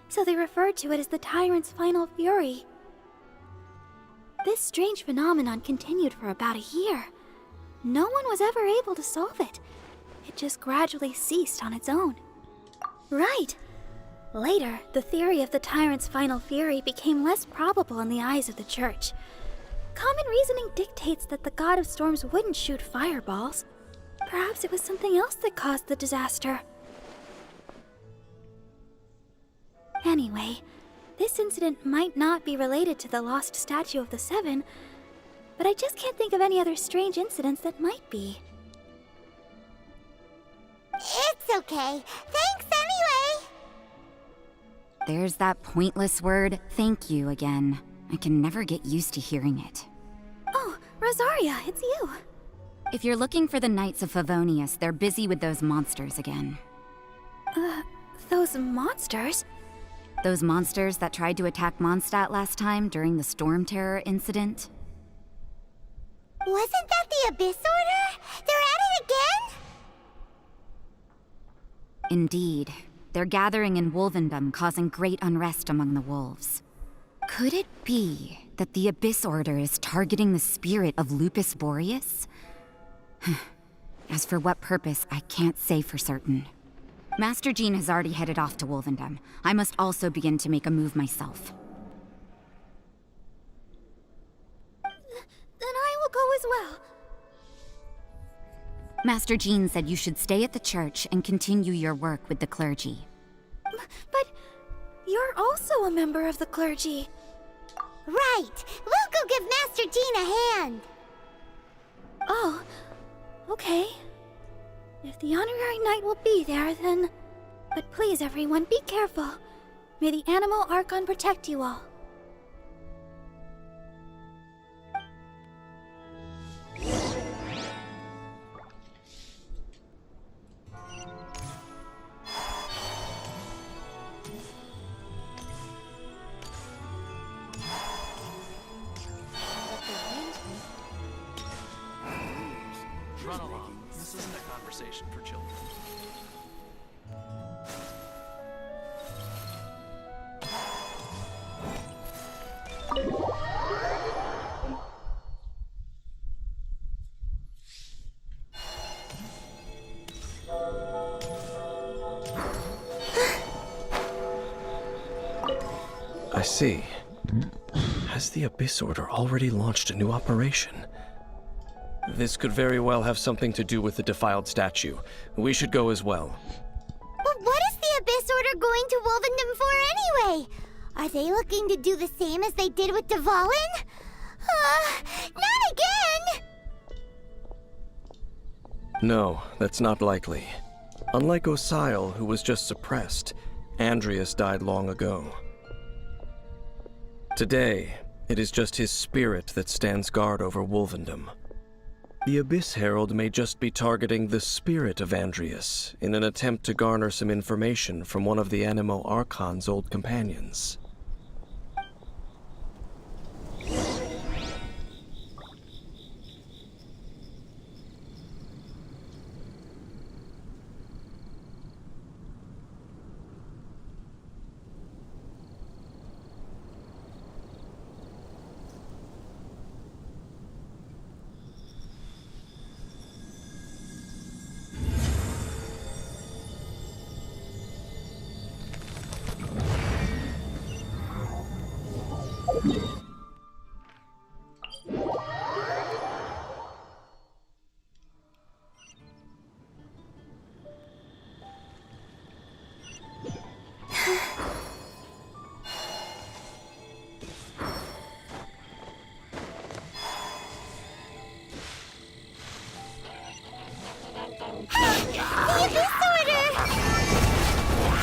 Speaker 8: so they referred to it as the tyrant's final fury. This strange phenomenon continued for about a year. No one was ever able to solve it. It just gradually ceased on its own. Right. Later, the theory of the tyrant's final fury became less probable in the eyes of the church. Common reasoning dictates that the god of storms wouldn't shoot fireballs. Perhaps it was something else that caused the disaster. Anyway, this incident might not be related to the lost statue of the Seven, but I just can't think of any other strange incidents that might be.
Speaker 3: It's okay. Thanks anyway.
Speaker 9: There's that pointless word, thank you, again. I can never get used to hearing it.
Speaker 8: Oh, Rosaria, it's you.
Speaker 9: If you're looking for the Knights of Favonius, they're busy with those monsters again.
Speaker 8: Those monsters?
Speaker 9: Those monsters that tried to attack Mondstadt last time during the Storm Terror incident?
Speaker 3: Wasn't that the Abyss Order? They're at it again?
Speaker 9: Indeed. They're gathering in Wolvendom, causing great unrest among the wolves. Could it be that the Abyss Order is targeting the spirit of Lupus Boreas? As for what purpose, I can't say for certain. Master Jean has already headed off to Wolvendom. I must also begin to make a move myself.
Speaker 8: Then I will go as well.
Speaker 9: Master Jean said you should stay at the church and continue your work with the clergy.
Speaker 8: But you're also a member of the clergy.
Speaker 3: Right. We'll go give Master Jean a hand.
Speaker 8: Oh, okay. If the honorary knight will be there, then... But please, everyone, be careful. May the Animal Archon protect you all.
Speaker 5: Run along. This isn't a conversation for children. I see. Has the Abyss Order already launched a new operation? This could very well have something to do with the defiled statue. We should go as well.
Speaker 3: But what is the Abyss Order going to Wolvendom for anyway? Are they looking to do the same as they did with Dvalin? Not again!
Speaker 5: No, that's not likely. Unlike Osile, who was just suppressed, Andreas died long ago. Today, it is just his spirit that stands guard over Wolvendom. The Abyss Herald may just be targeting the spirit of Andreas in an attempt to garner some information from one of the Animo Archon's old companions.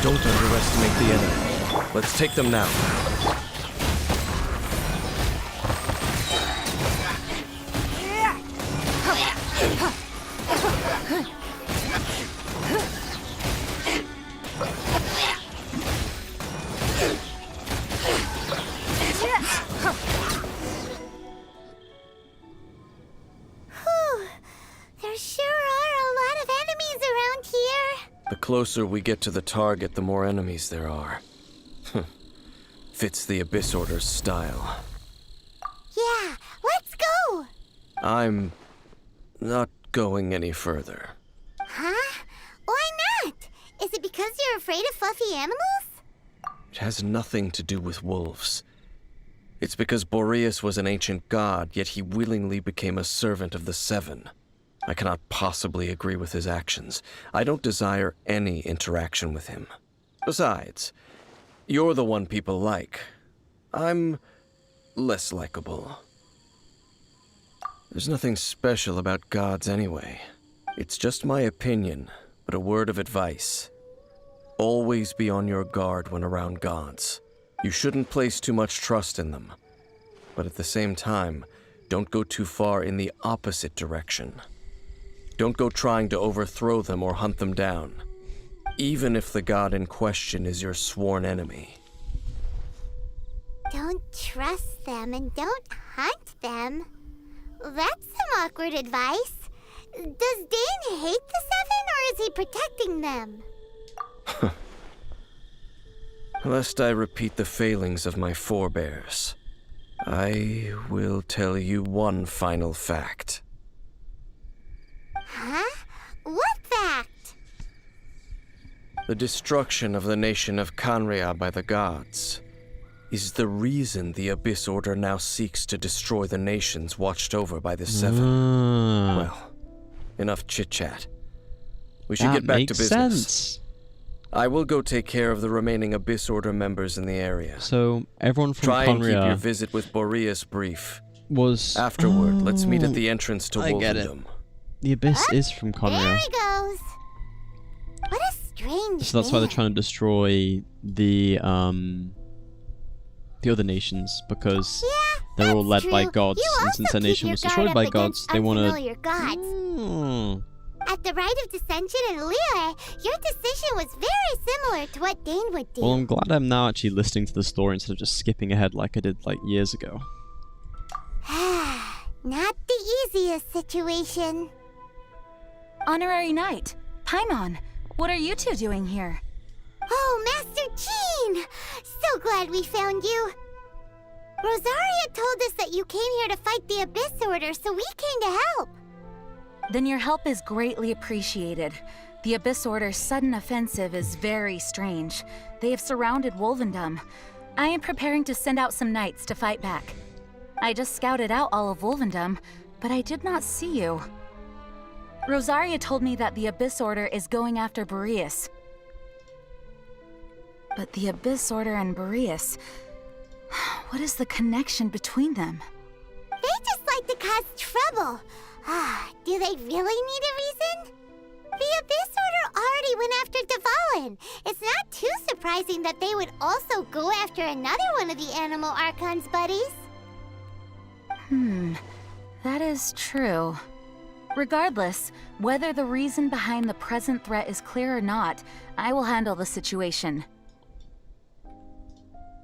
Speaker 5: Don't underestimate the enemy. Let's take them now.
Speaker 3: Whew. There sure are a lot of enemies around here.
Speaker 5: The closer we get to the target, the more enemies there are. Fits the Abyss Order's style.
Speaker 3: Yeah, let's go!
Speaker 5: I'm not going any further.
Speaker 3: Huh? Why not? Is it because you're afraid of fluffy animals?
Speaker 5: It has nothing to do with wolves. It's because Boreas was an ancient god, yet he willingly became a servant of the Seven. I cannot possibly agree with his actions. I don't desire any interaction with him. Besides, you're the one people like. I'm less likable. There's nothing special about gods anyway. It's just my opinion, but a word of advice. Always be on your guard when around gods. You shouldn't place too much trust in them. But at the same time, don't go too far in the opposite direction. Don't go trying to overthrow them or hunt them down, even if the god in question is your sworn enemy.
Speaker 3: Don't trust them and don't hunt them. That's some awkward advice. Does Dane hate the Seven, or is he protecting them?
Speaker 5: Lest I repeat the failings of my forebears, I will tell you one final fact.
Speaker 3: Huh? What fact?
Speaker 5: The destruction of the nation of Canria by the gods is the reason the Abyss Order now seeks to destroy the nations watched over by the Seven. Well, enough chit-chat. We should get back to business.
Speaker 1: Sense.
Speaker 5: I will go take care of the remaining Abyss Order members in the area.
Speaker 1: So everyone from
Speaker 5: Try and keep your
Speaker 1: Conria
Speaker 5: visit with Boreas brief.
Speaker 1: was
Speaker 5: Afterward, let's meet at the entrance to
Speaker 1: I get it.
Speaker 5: Wolvendom.
Speaker 1: The Abyss is from
Speaker 3: There
Speaker 1: Conria.
Speaker 3: he goes. What a strange
Speaker 1: So that's why they're
Speaker 3: man.
Speaker 1: trying to destroy the other nations, because
Speaker 3: Yeah,
Speaker 1: they're all
Speaker 3: that's
Speaker 1: led by
Speaker 3: true.
Speaker 1: gods,
Speaker 3: You
Speaker 1: and
Speaker 3: also
Speaker 1: since their
Speaker 3: keep
Speaker 1: nation
Speaker 3: your
Speaker 1: was
Speaker 3: guard
Speaker 1: destroyed
Speaker 3: up
Speaker 1: by
Speaker 3: against
Speaker 1: gods, they want to.
Speaker 3: unfamiliar gods. At the Rite of Dissension in Liyue, your decision was very similar to what Dane would do.
Speaker 1: Well, I'm glad I'm now actually listening to the story instead of just skipping ahead like I did like years ago.
Speaker 3: Not the easiest situation.
Speaker 7: Honorary Knight, Paimon, what are you two doing here?
Speaker 3: Oh, Master Jean! So glad we found you. Rosaria told us that you came here to fight the Abyss Order, so we came to help.
Speaker 7: Then your help is greatly appreciated. The Abyss Order's sudden offensive is very strange. They have surrounded Wolvendom. I am preparing to send out some knights to fight back. I just scouted out all of Wolvendom, but I did not see you. Rosaria told me that the Abyss Order is going after Boreas. But the Abyss Order and Boreas... what is the connection between them?
Speaker 3: They just like to cause trouble. Do they really need a reason? The Abyss Order already went after Dvalin. It's not too surprising that they would also go after another one of the Animal Archon's buddies.
Speaker 7: That is true. Regardless, whether the reason behind the present threat is clear or not, I will handle the situation.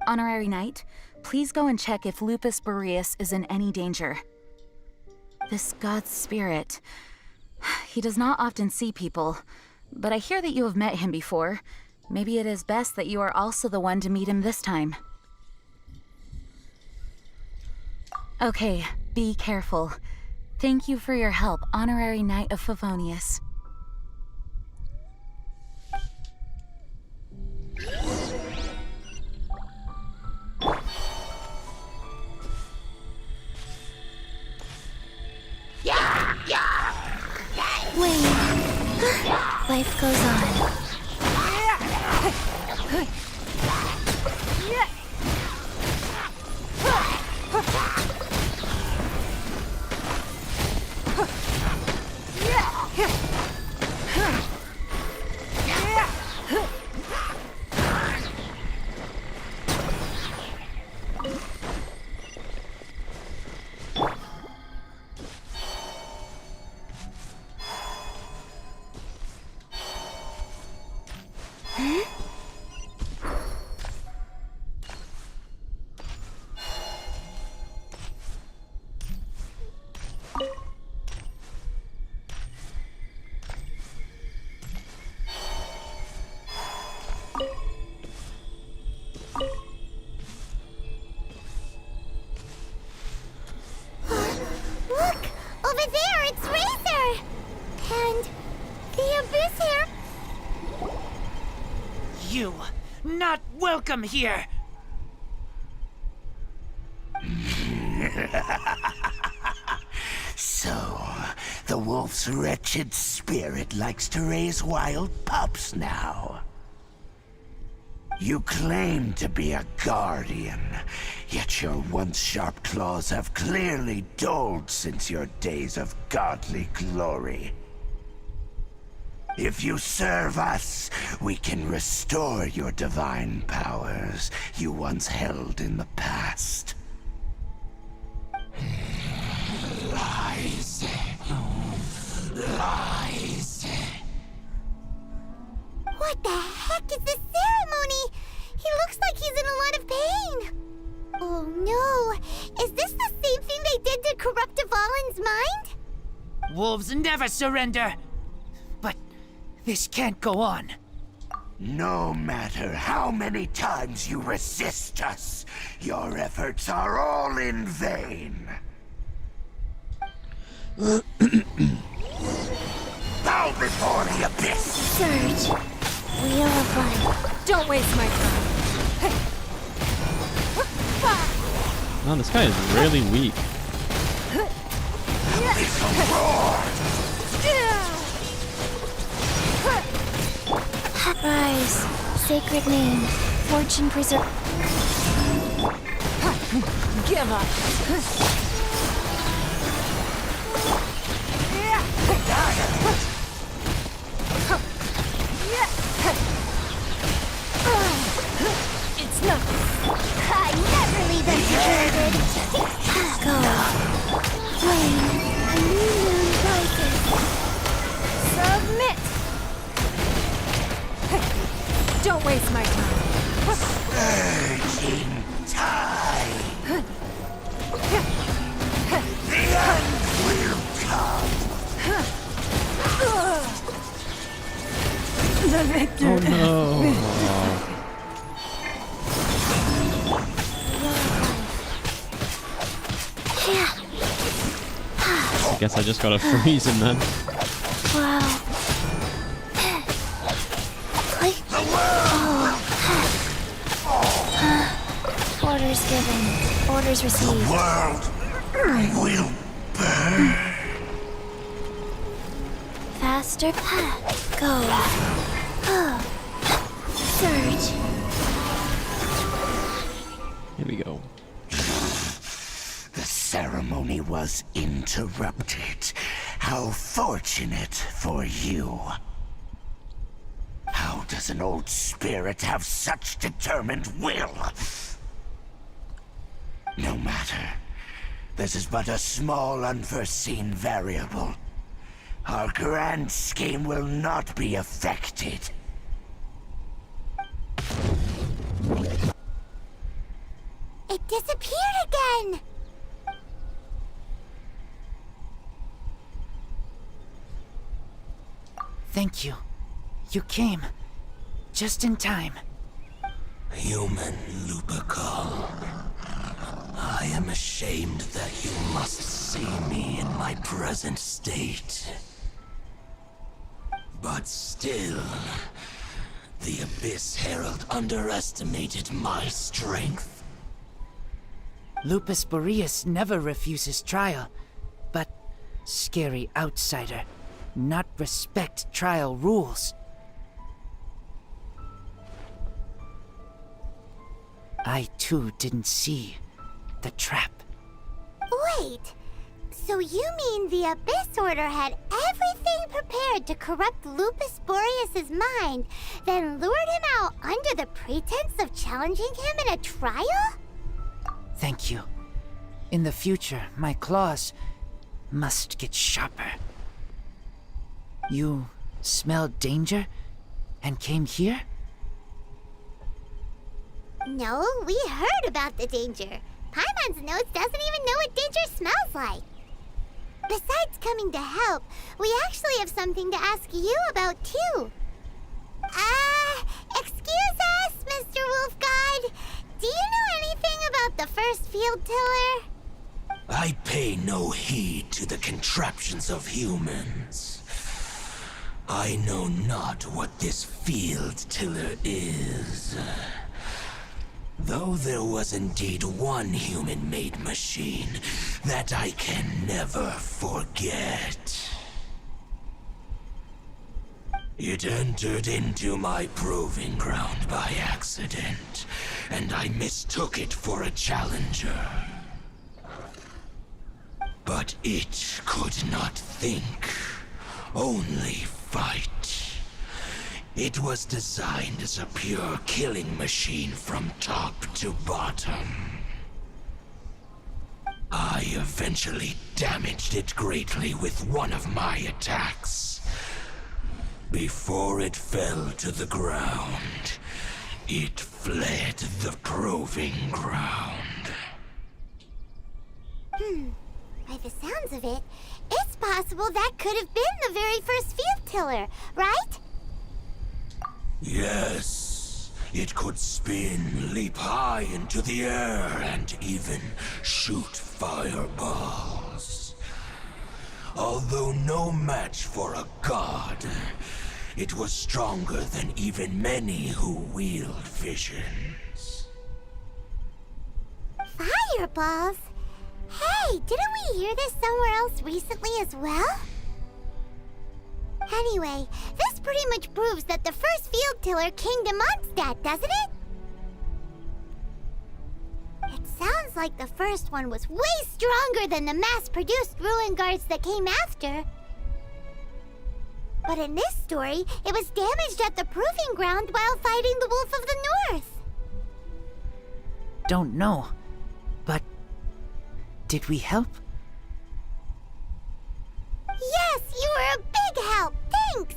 Speaker 7: Honorary Knight, please go and check if Lupus Boreas is in any danger. This god's spirit... he does not often see people, but I hear that you have met him before. Maybe it is best that you are also the one to meet him this time. Okay, be careful. Thank you for your help, Honorary Knight of Favonius.
Speaker 8: Wait. Life goes on.
Speaker 10: you. Not welcome here.
Speaker 4: So, the wolf's wretched spirit likes to raise wild pups now. You claim to be a guardian, yet your once sharp claws have clearly dulled since your days of godly glory. If you serve us, we can restore your divine powers you once held in the past. Lies. Lies.
Speaker 3: What the heck is this ceremony? He looks like he's in a lot of pain. Oh no, is this the same thing they did to corrupt Dvalin's mind?
Speaker 10: Wolves never surrender. But this can't go on.
Speaker 4: No matter how many times you resist us, your efforts are all in vain. Bow before the abyss!
Speaker 3: Surge. Wheel of Life.
Speaker 6: Don't waste my time.
Speaker 1: Man, this guy is really weak.
Speaker 4: Abyssal roar!
Speaker 8: Rise, sacred name, fortune preserve.
Speaker 6: Give up. It's nothing.
Speaker 3: I never leave empty-handed. Go. Flame. A new moon rises.
Speaker 6: Submit. Don't waste my time.
Speaker 4: Surging tide! The end will come!
Speaker 6: The victor.
Speaker 1: Oh no. I guess I just gotta freeze him then.
Speaker 8: Wow. Orders given. Orders received.
Speaker 4: World will burn!
Speaker 8: Faster. Go. Surge.
Speaker 1: Here we go.
Speaker 4: The ceremony was interrupted. How fortunate for you. How does an old spirit have such determined will? No matter. This is but a small unforeseen variable. Our grand scheme will not be affected.
Speaker 3: It disappeared again.
Speaker 10: Thank you. You came. Just in time.
Speaker 4: Human Lupercal. I am ashamed that you must see me in my present state. But still, the Abyss Herald underestimated my strength.
Speaker 10: Lupus Boreas never refuses trial, but scary outsider, not respect trial rules. I too didn't see the trap.
Speaker 3: Wait. So you mean the Abyss Order had everything prepared to corrupt Lupus Boreas' mind, then lured him out under the pretense of challenging him in a trial?
Speaker 10: Thank you. In the future, my claws must get sharper. You smelled danger and came here?
Speaker 3: No, we heard about the danger. Paimon's notes doesn't even know what danger smells like. Besides coming to help, we actually have something to ask you about too. Excuse us, Mr. Wolf God. Do you know anything about the first field tiller?
Speaker 4: I pay no heed to the contraptions of humans. I know not what this field tiller is. Though there was indeed one human-made machine that I can never forget. It entered into my proving ground by accident, and I mistook it for a challenger. But it could not think, only fight. It was designed as a pure killing machine from top to bottom. I eventually damaged it greatly with one of my attacks. Before it fell to the ground, it fled the proving ground.
Speaker 3: By the sounds of it, it's possible that could have been the very first field tiller, right?
Speaker 4: Yes, it could spin, leap high into the air, and even shoot fireballs. Although no match for a god, it was stronger than even many who wield visions.
Speaker 3: Fireballs? Hey, didn't we hear this somewhere else recently as well? Anyway, this pretty much proves that the first field tiller came to Mondstadt, doesn't it? It sounds like the first one was way stronger than the mass-produced ruin guards that came after. But in this story, it was damaged at the proving ground while fighting the Wolf of the North.
Speaker 10: Don't know, but did we help?
Speaker 3: Yes, you were a big help. Thanks.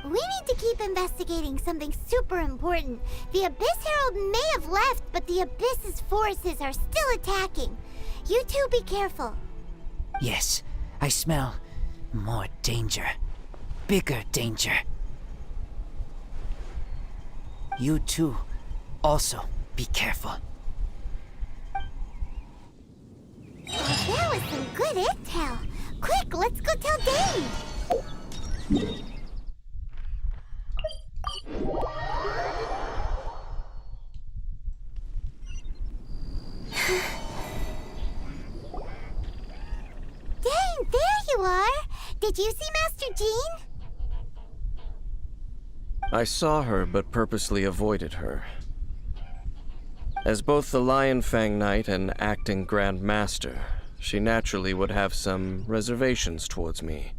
Speaker 3: We need to keep investigating something super important. The Abyss Herald may have left, but the Abyss's forces are still attacking. You two be careful.
Speaker 10: Yes, I smell more danger. Bigger danger. You too, also be careful.
Speaker 3: That was some good intel. Quick, let's go tell Dane. Dane, there you are. Did you see Master Jean?
Speaker 5: I saw her, but purposely avoided her. As both the Lion Fang Knight and acting Grand Master, she naturally would have some reservations towards me.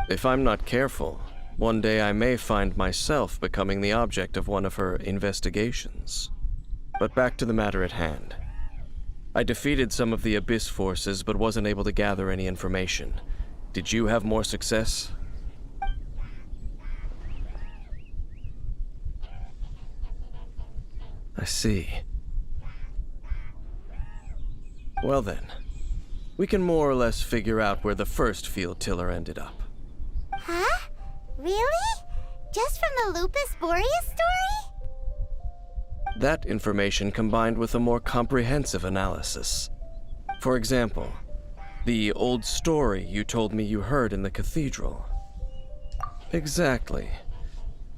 Speaker 5: If I'm not careful, one day I may find myself becoming the object of one of her investigations. But back to the matter at hand. I defeated some of the Abyss forces, but wasn't able to gather any information. Did you have more success? I see. Well then, we can more or less figure out where the first field tiller ended up.
Speaker 3: Huh? Really? Just from the Lupus Boreas story?
Speaker 5: That information combined with a more comprehensive analysis. For example, the old story you told me you heard in the cathedral. Exactly.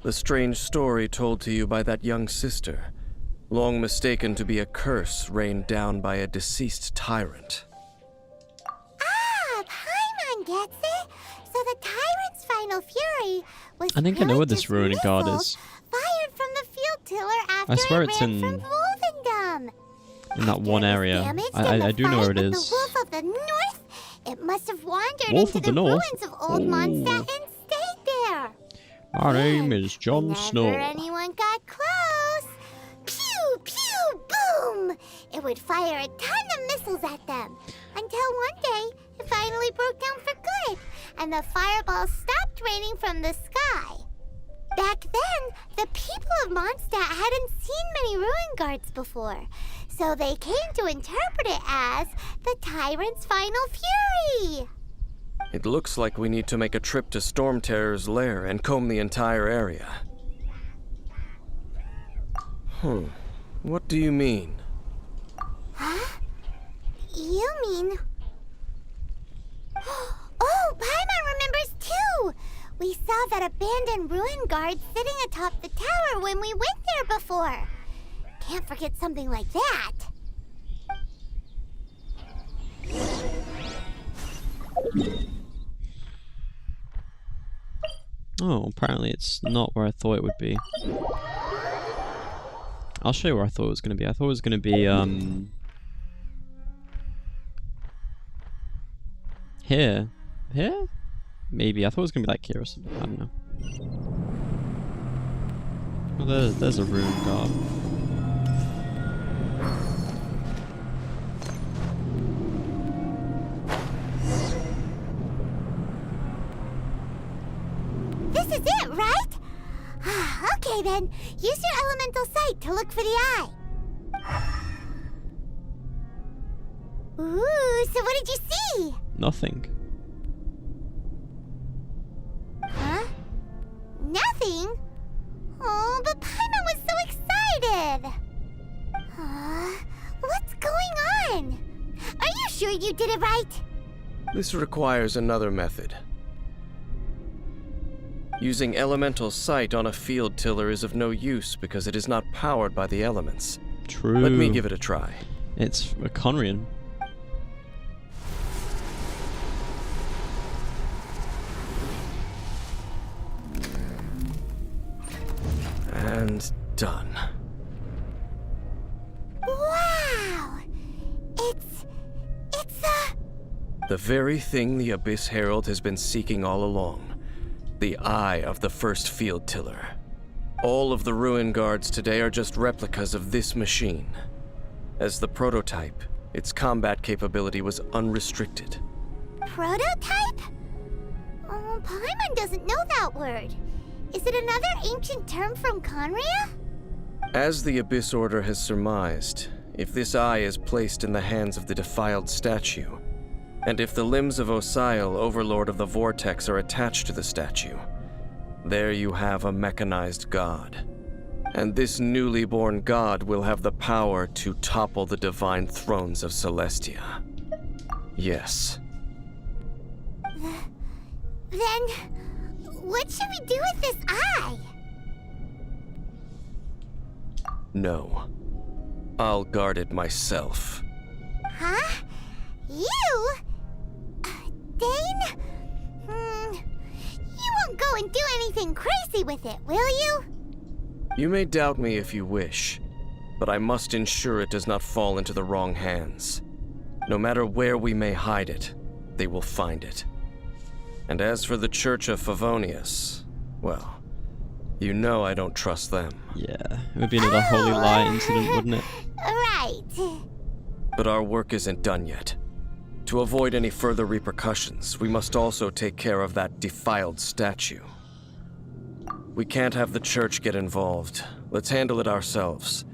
Speaker 5: The strange story told to you by that young sister, long mistaken to be a curse rained down by a deceased tyrant.
Speaker 3: Ah, Paimon gets it. So the tyrant's final fury was
Speaker 1: I think I know what this ruining guard is.
Speaker 3: fired from the field tiller after
Speaker 1: I swear
Speaker 3: it
Speaker 1: it's
Speaker 3: ran
Speaker 1: in-
Speaker 3: from Wolvendom.
Speaker 1: In that one area. I do know where it is.
Speaker 3: The Wolf of the North. It must have wandered
Speaker 1: Wolf
Speaker 3: into
Speaker 1: of the
Speaker 3: the
Speaker 1: North?
Speaker 3: ruins of Old Mondstadt and stayed there.
Speaker 1: My name is Jon
Speaker 3: Whenever
Speaker 1: Snow.
Speaker 3: anyone got close, pew, pew, boom! It would fire a ton of missiles at them. Until one day, it finally broke down for good, and the fireballs stopped raining from the sky. Back then, the people of Mondstadt hadn't seen many ruin guards before, so they came to interpret it as the tyrant's final fury.
Speaker 5: It looks like we need to make a trip to Storm Terror's lair and comb the entire area. What do you mean?
Speaker 3: Huh? You mean... Oh, Paimon remembers too! We saw that abandoned ruin guard sitting atop the tower when we went there before. Can't forget something like that.
Speaker 1: Oh, apparently it's not where I thought it would be. I'll show you where I thought it was going to be. I thought it was going to be, here. Here? Maybe. I thought it was going to be like here or something. I don't know. Well, there's a ruin guard.
Speaker 3: This is it, right? Okay then, use your elemental sight to look for the eye. Ooh, so what did you see?
Speaker 1: Nothing.
Speaker 3: Huh? Nothing? Oh, but Paimon was so excited. What's going on? Are you sure you did it right?
Speaker 5: This requires another method. Using elemental sight on a field tiller is of no use because it is not powered by the elements.
Speaker 1: True.
Speaker 5: Let me give it a try.
Speaker 1: It's a Conrian.
Speaker 5: And done.
Speaker 3: Wow! It's
Speaker 5: the very thing the Abyss Herald has been seeking all along. The eye of the first field tiller. All of the ruin guards today are just replicas of this machine. As the prototype, its combat capability was unrestricted.
Speaker 3: prototype? Oh, Paimon doesn't know that word. Is it another ancient term from Conria?
Speaker 5: As the Abyss Order has surmised, if this eye is placed in the hands of the defiled statue, and if the limbs of Osial, Overlord of the Vortex, are attached to the statue, there you have a mechanized god. And this newly born god will have the power to topple the divine thrones of Celestia. Yes.
Speaker 3: Then, what should we do with this eye?
Speaker 5: No. I'll guard it myself.
Speaker 3: Huh? You? Dane? You won't go and do anything crazy with it, will you?
Speaker 5: You may doubt me if you wish, but I must ensure it does not fall into the wrong hands. No matter where we may hide it, they will find it. And as for the Church of Favonius, well, you know I don't trust them.
Speaker 1: Yeah, it would be another Holy Light incident, wouldn't it?
Speaker 3: Right.
Speaker 5: But our work isn't done yet. To avoid any further repercussions, we must also take care of that defiled statue. We can't have the church get involved. Let's handle it ourselves.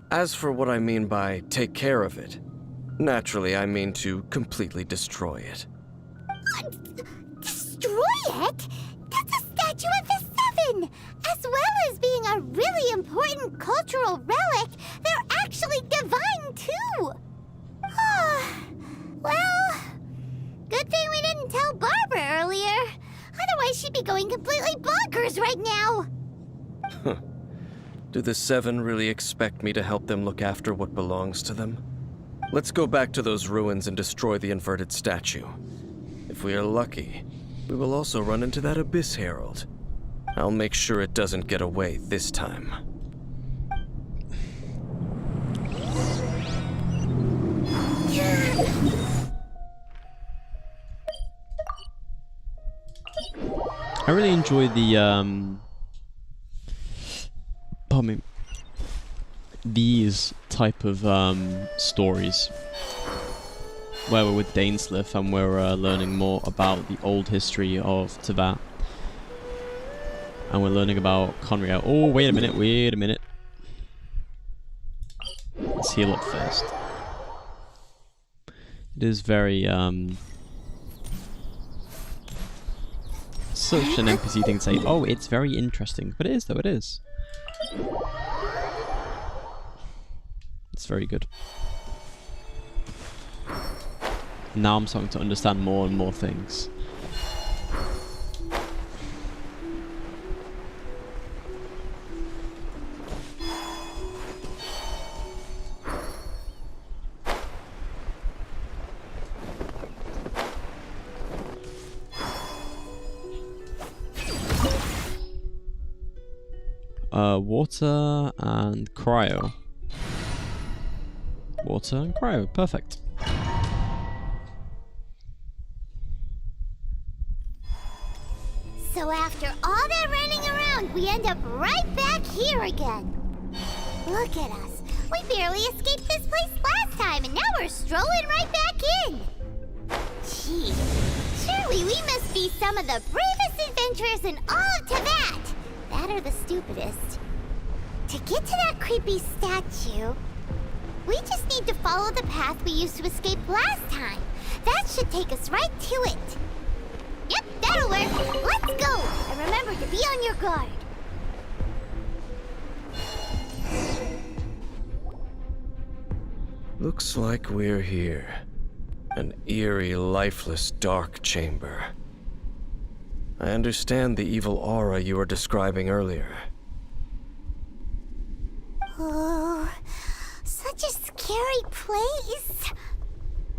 Speaker 5: As for what I mean by take care of it, naturally I mean to completely destroy it.
Speaker 3: Destroy it? That's a statue of the Seven! As well as being a really important cultural relic, they're actually divine too! Well, good thing we didn't tell Barbara earlier. Otherwise she'd be going completely bonkers right now!
Speaker 5: Do the Seven really expect me to help them look after what belongs to them? Let's go back to those ruins and destroy the inverted statue. If we are lucky, we will also run into that Abyss Herald. I'll make sure it doesn't get away this time.
Speaker 1: I really enjoy the pardon me, these type of stories where we're with Dainsleif and we're learning more about the old history of Teyvat, and we're learning about Conria. Oh, wait a minute. Let's heal up first. It is very such an NPC thing to say. Oh, it's very interesting, but it is though. It is. It's very good. Now I'm starting to understand more and more things. Water and cryo. Water and cryo, perfect.
Speaker 3: So after all that running around, we end up right back here again. Look at us. We barely escaped this place last time, and now we're strolling right back in. Gee, surely we must be some of the bravest adventurers in all of Tibet. That or the stupidest. To get to that creepy statue, we just need to follow the path we used to escape last time. That should take us right to it. Yep, that'll work. Let's go. And remember to be on your guard.
Speaker 5: Looks like we're here. An eerie, lifeless, dark chamber. I understand the evil aura you were describing earlier.
Speaker 3: Oh, such a scary place.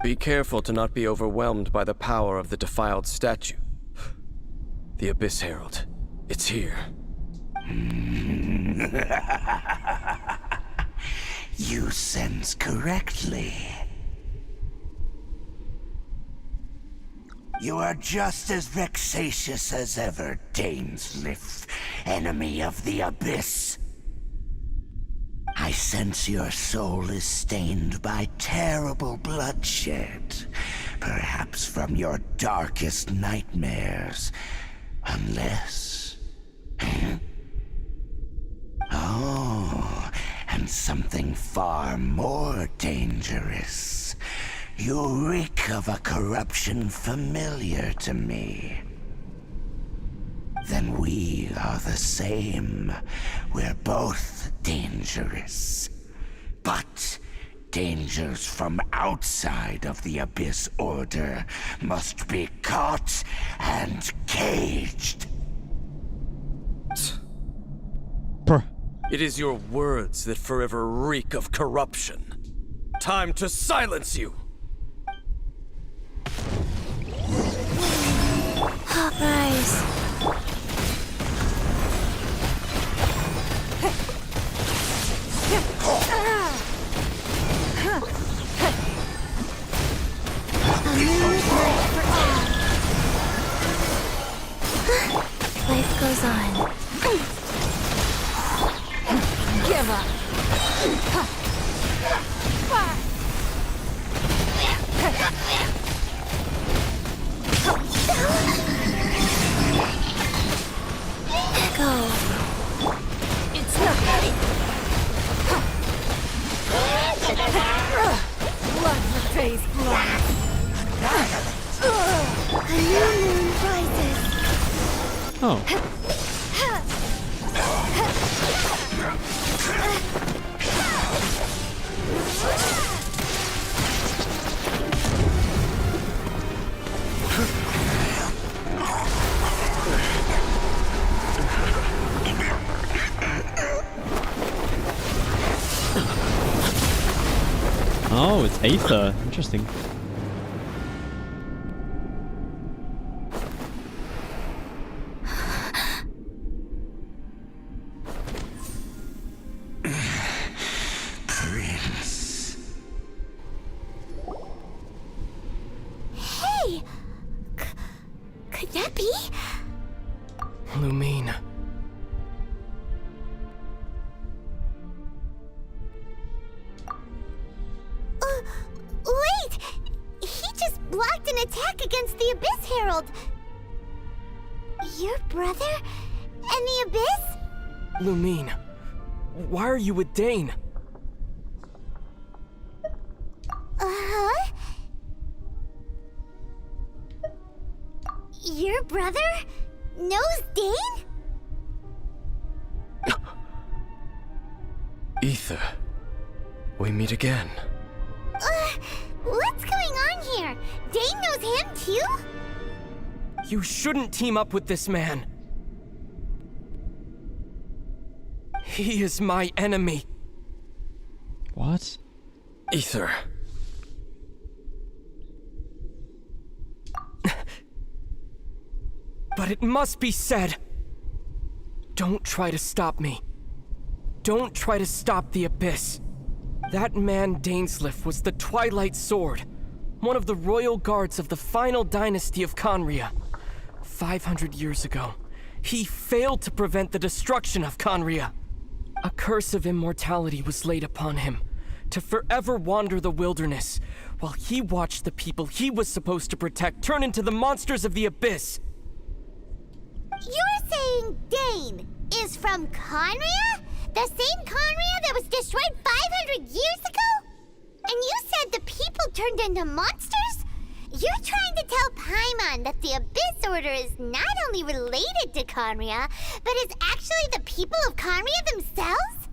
Speaker 5: Be careful to not be overwhelmed by the power of the defiled statue. The Abyss Herald. It's here.
Speaker 4: You sense correctly. You are just as vexatious as ever, Dainsleif, enemy of the Abyss. I sense your soul is stained by terrible bloodshed, perhaps from your darkest nightmares, unless... Oh, and something far more dangerous. You reek of a corruption familiar to me. Then we are the same. We're both dangerous. But dangers from outside of the Abyss Order must be caught and caged.
Speaker 1: Bruh.
Speaker 5: It is your words that forever reek of corruption. Time to silence you!
Speaker 8: Hop rise. Life goes on.
Speaker 6: Give up.
Speaker 8: Go.
Speaker 6: It's nothing. Blood repays blood.
Speaker 3: A new moon rises.
Speaker 1: Oh. Oh, it's Aether. Interesting.
Speaker 4: Prince.
Speaker 3: Hey! Could that be?
Speaker 5: Lumine.
Speaker 3: Wait! He just blocked an attack against the Abyss Herald. Your brother? And the Abyss?
Speaker 5: Lumine. Why are you with Dane?
Speaker 3: Uh-huh. Your brother knows Dane?
Speaker 5: Aether. We meet again.
Speaker 3: What's going on here? Dane knows him too?
Speaker 5: You shouldn't team up with this man. He is my enemy.
Speaker 1: What?
Speaker 5: Aether. But it must be said. Don't try to stop me. Don't try to stop the Abyss. That man Dainsleif was the Twilight Sword, one of the royal guards of the final dynasty of Conria. 500 years ago, he failed to prevent the destruction of Conria. A curse of immortality was laid upon him, to forever wander the wilderness, while he watched the people he was supposed to protect turn into the monsters of the Abyss.
Speaker 3: You're saying Dane is from Conria? The same Conria that was destroyed 500 years ago? And you said the people turned into monsters? You're trying to tell Paimon that the Abyss Order is not only related to Conria, but is actually the people of Conria themselves?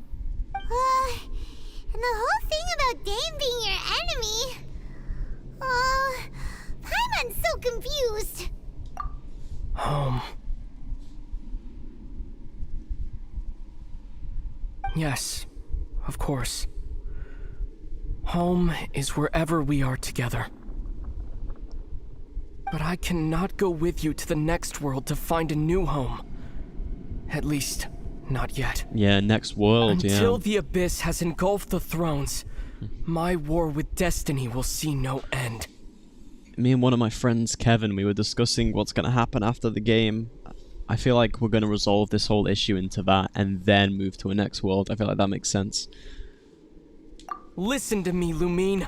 Speaker 3: And the whole thing about Dane being your enemy... Oh, Paimon's so confused.
Speaker 5: Yes, of course. Home is wherever we are together. But I cannot go with you to the next world to find a new home. At least, not yet.
Speaker 1: Yeah, next world,
Speaker 5: Until the Abyss has engulfed the thrones, my war with destiny will see no end.
Speaker 1: Me and one of my friends, Kevin, we were discussing what's going to happen after the game. I feel like we're going to resolve this whole issue into that and then move to a next world. I feel like that makes sense.
Speaker 5: Listen to me, Lumine.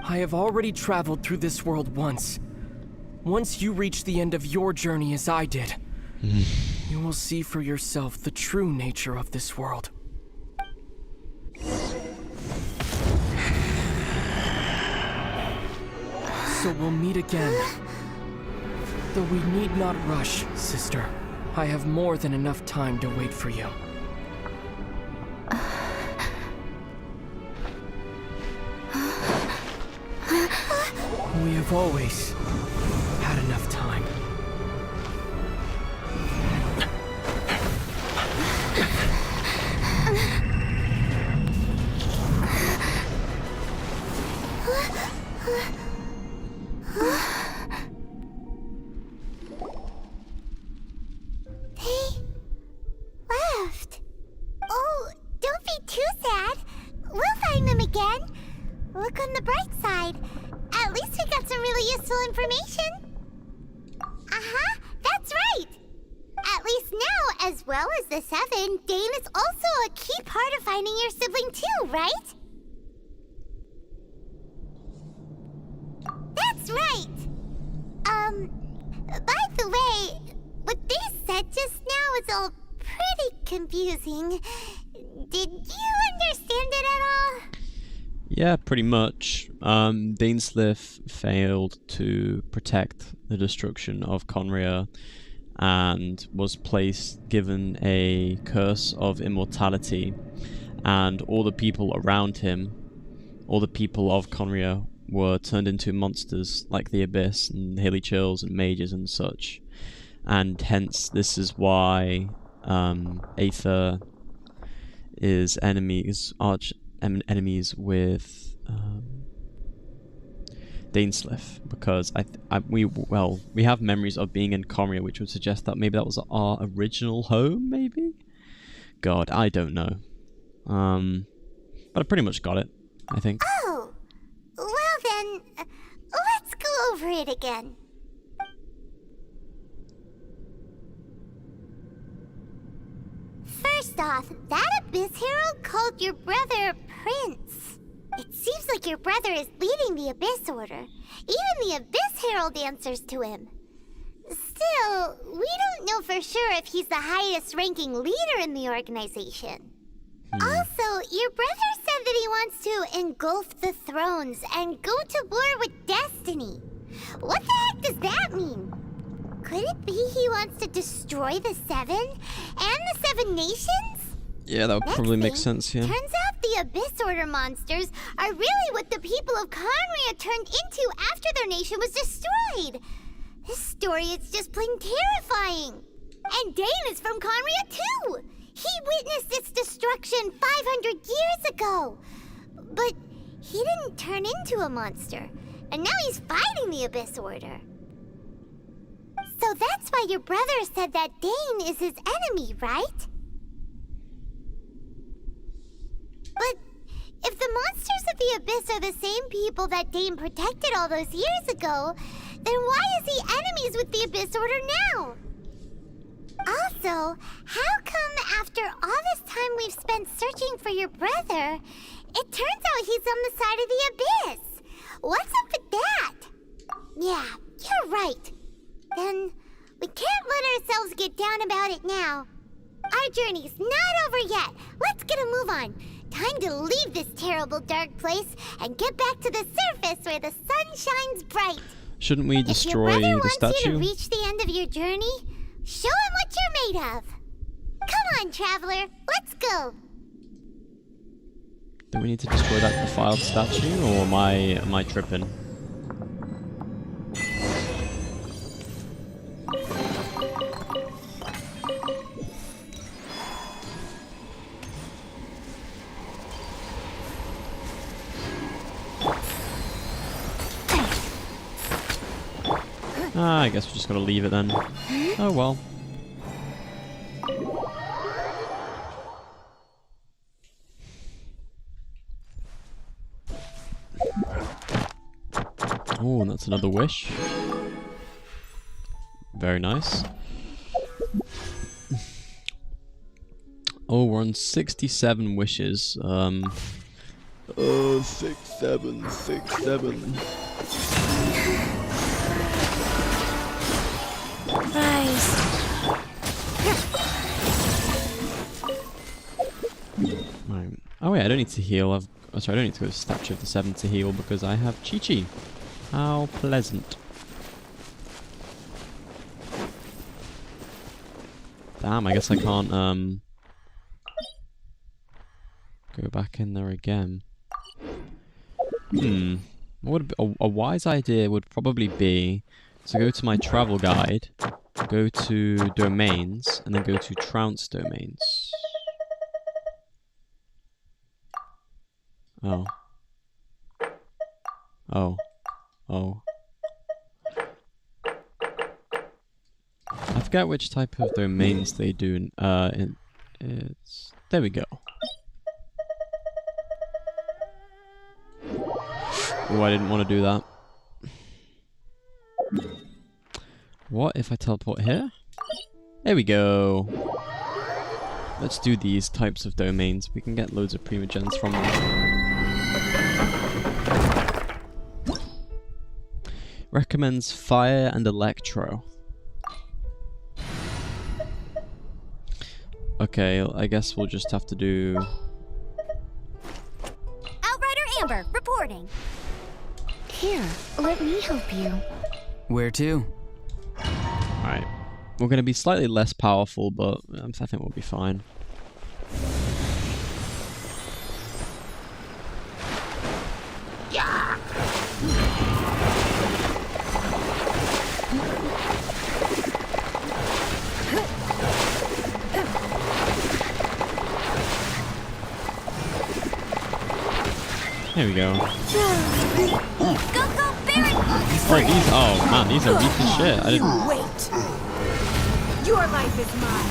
Speaker 5: I have already traveled through this world once. Once you reach the end of your journey as I did, you will see for yourself the true nature of this world. So we'll meet again. Though we need not rush, sister. I have more than enough time to wait for you. We have always had enough time.
Speaker 3: They left. Oh, don't be too sad. We'll find them again. Look on the bright side. At least we got some really useful information. That's right. At least now, as well as the Seven, Dane is also a key part of finding your sibling too, right? That's right. By the way, what they said just now is all pretty confusing. Did you understand it at all?
Speaker 1: Yeah, pretty much. Dainsleif failed to protect the destruction of Conria and was given a curse of immortality, and all the people around him, all the people of Conria, were turned into monsters like the Abyss and Haley Chills and mages and such. And hence this is why Aether is arch enemies with Dainsleif, because we have memories of being in Conria, which would suggest that maybe that was our original home, maybe? God, I don't know. But I pretty much got it, I think.
Speaker 3: Oh, well then, let's go over it again. First off, that Abyss Herald called your brother Prince. It seems like your brother is leading the Abyss Order. Even the Abyss Herald answers to him. Still, we don't know for sure if he's the highest ranking leader in the organization. Also, your brother said that he wants to engulf the thrones and go to war with destiny. What the heck does that mean? Could it be he wants to destroy the Seven and the Seven Nations?
Speaker 1: Yeah, that would probably make sense, yeah.
Speaker 3: Turns out the Abyss Order monsters are really what the people of Conria turned into after their nation was destroyed. This story is just plain terrifying. And Dane is from Conria too. He witnessed its destruction 500 years ago. But he didn't turn into a monster. And now he's fighting the Abyss Order. So that's why your brother said that Dane is his enemy, right? the Abyss are the same people that Dane protected all those years ago, then why is he enemies with the Abyss Order now? Also, how come after all this time we've spent searching for your brother, it turns out he's on the side of the Abyss? What's up with that? Yeah, you're right. Then we can't let ourselves get down about it now. Our journey's not over yet. Let's get a move on. Time to leave this terrible dark place and get back to the surface where the sun shines bright.
Speaker 1: Shouldn't we destroy
Speaker 3: if your
Speaker 1: the
Speaker 3: brother wants you
Speaker 1: statue?
Speaker 3: to reach the end of your journey, show him what you're made of. Come on, traveler. Let's go.
Speaker 1: Do we need to destroy that defiled statue, or am I tripping? I guess we're just gonna leave it then. Oh well. Oh, that's another wish. Very nice. Oh, we're on 67 wishes. 6, 7, 6, 7.
Speaker 8: Rise.
Speaker 1: Right. Oh wait, I don't need to heal. Sorry, I don't need to go to Statue of the Seven to heal because I have Chi-Chi. How pleasant. Damn, I guess I can't go back in there again. What would a wise idea would probably be to go to my travel guide, go to domains, and then go to Trounce domains. Oh. Oh. Oh. I forget which type of domains they do. It's there we go. Oh, I didn't want to do that. What if I teleport here? There we go. Let's do these types of domains. We can get loads of primogens from them. Recommends fire and electro. Okay, I guess we'll just have to do...
Speaker 3: Outrider Amber, reporting.
Speaker 2: Here, let me help you.
Speaker 10: Where to?
Speaker 1: Alright. We're going to be slightly less powerful, but I think we'll be fine. There we go. Oh, these are weak as shit. I didn't...
Speaker 6: Wait. Your life is mine.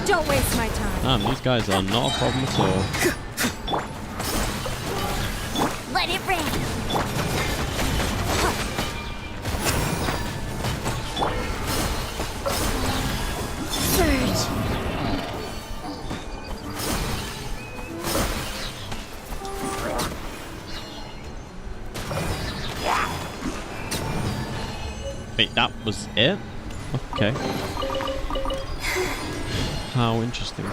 Speaker 6: Don't waste my time.
Speaker 1: These guys are not a problem at all.
Speaker 3: Let it rain. Surge.
Speaker 1: Wait, that was it? Okay. How interesting.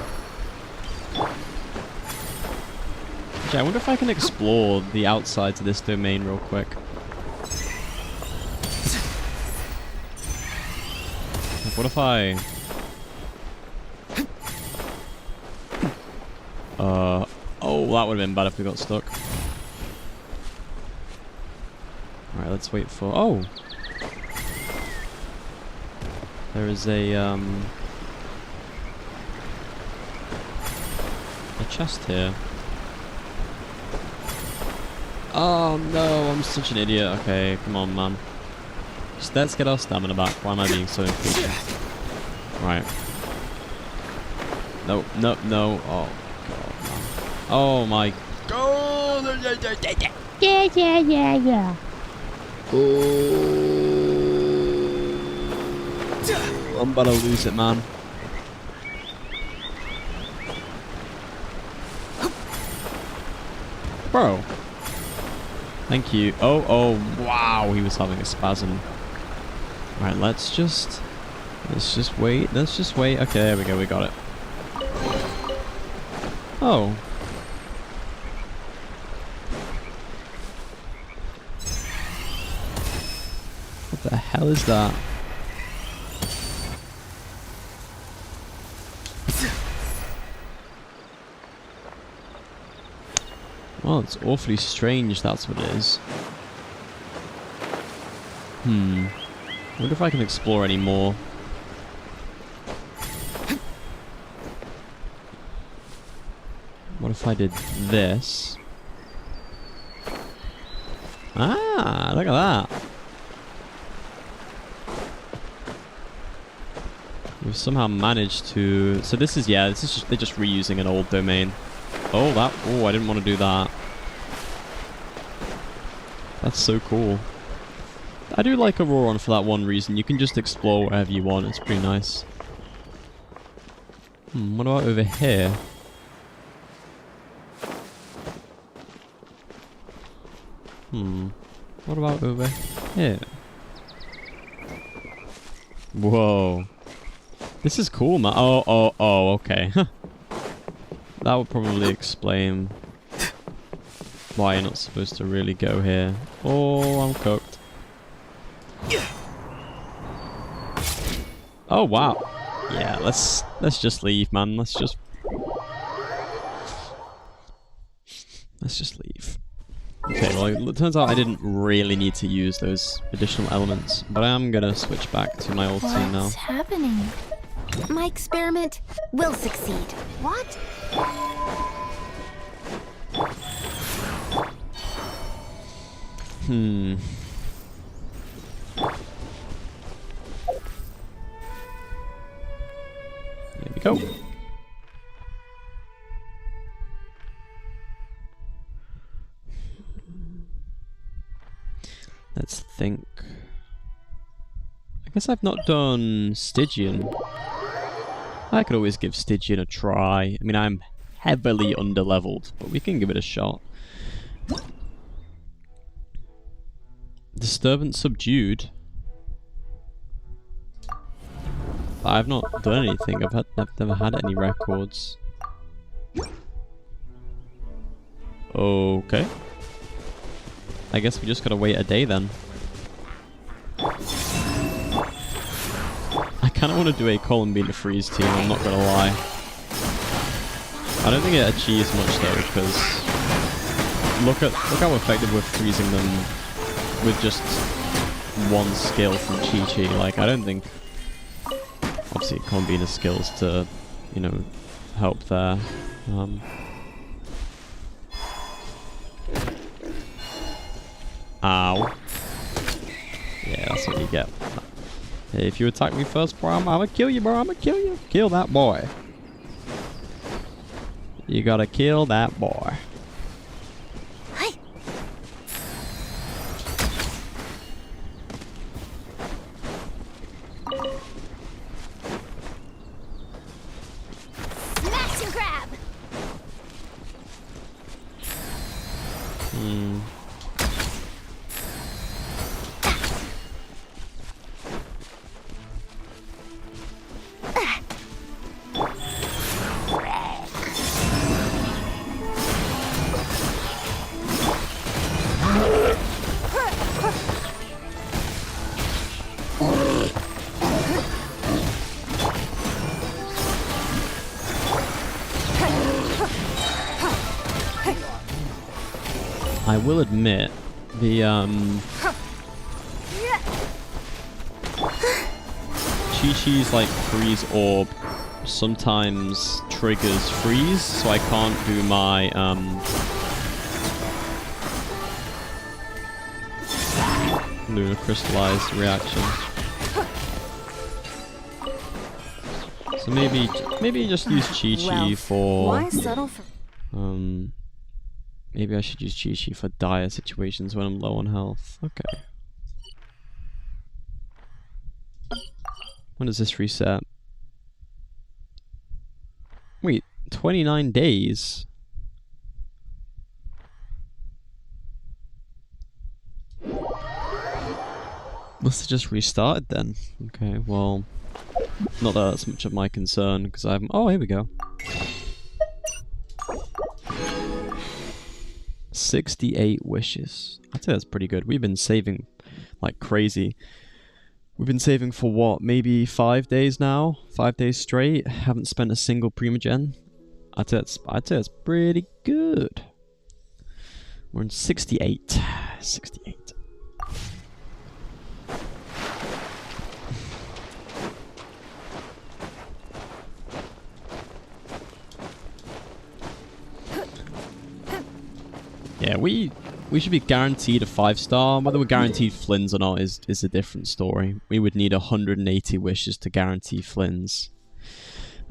Speaker 1: Okay, I wonder if I can explore the outsides of this domain real quick. Like, what if I... Oh, that would have been bad if we got stuck. Alright, let's wait for... Oh! There is a chest here. Oh no, I'm such an idiot. Okay, come on, man. Just let's get our stamina back. Why am I being so impatient? Right. No, no, no. Oh god, man. Oh my god.
Speaker 2: Yeah, yeah, yeah, yeah.
Speaker 1: Oh, I'm about to lose it, man. Bro. Thank you. Oh, wow. He was having a spasm. Alright, let's just wait. Let's just wait. Okay, there we go. We got it. Oh. What the hell is that? Well, it's awfully strange, that's what it is. I wonder if I can explore any more. What if I did this? Ah, look at that. We've somehow managed to... So this is, yeah, this is just, they're just reusing an old domain. Oh, I didn't want to do that. That's so cool. I do like Auroron for that one reason. You can just explore wherever you want. It's pretty nice. What about over here? What about over here? Whoa. This is cool, man. Oh, okay. That would probably explain why you're not supposed to really go here. Oh, I'm cooked. Oh, wow. Yeah, let's just leave, man. Let's just leave. Okay, well, it turns out I didn't really need to use those additional elements, but I am gonna switch back to my old team now.
Speaker 8: What's happening?
Speaker 3: My experiment will succeed. What?
Speaker 1: Here we go. Let's think. I guess I've not done Stygian. I could always give Stygian a try. I mean, I'm heavily underleveled, but we can give it a shot. Disturbance subdued. I've not done anything. I've never had any records. Okay. I guess we just gotta wait a day then. I kinda wanna do a Columbine to freeze team, I'm not gonna lie. I don't think it achieves much though, because look how effective we're freezing them with just one skill from Chi-Chi. Like, I don't think obviously Columbine has skills to, you know, help there. Ow. Yeah, that's what you get. Hey, if you attack me first, bro, I'm gonna kill you, bro. I'm gonna kill you. Kill that boy. You gotta kill that boy.
Speaker 3: Smash and grab.
Speaker 1: I will admit, the Chi-Chi's like freeze orb sometimes triggers freeze, so I can't do my lunar crystallized reaction. So maybe just use Chi-Chi for
Speaker 6: Why settle for
Speaker 1: Maybe I should use Chi-Chi for dire situations when I'm low on health. Okay. When does this reset? Wait, 29 days? Must have just restarted then. Okay, well, not that that's much of my concern, because I haven't... Oh, here we go. 68 wishes. I'd say that's pretty good. We've been saving like crazy. We've been saving for what? Maybe 5 days now? 5 days straight? Haven't spent a single Primogen? I'd say that's pretty good. We're in 68. 68. Yeah, we should be guaranteed a 5-star. Whether we're guaranteed Flynn's or not is a different story. We would need 180 wishes to guarantee Flynn's.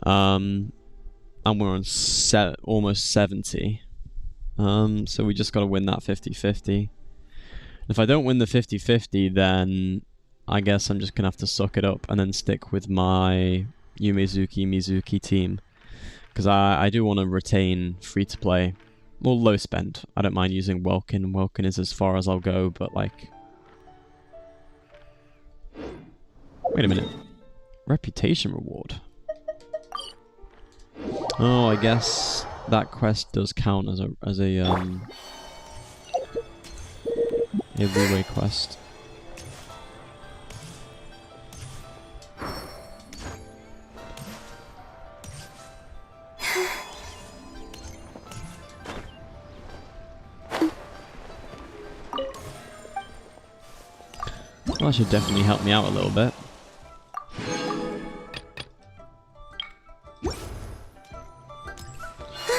Speaker 1: And we're on almost 70. So we just got to win that 50-50. If I don't win the 50-50, then I guess I'm just going to have to suck it up and then stick with my Mizuki team. Because I do want to retain free-to-play. Well, low spend. I don't mind using Welkin. Welkin is as far as I'll go, but like... Wait a minute. Reputation reward. Oh, I guess that quest does count as a Liyue quest. Well, that should definitely help me out a little bit.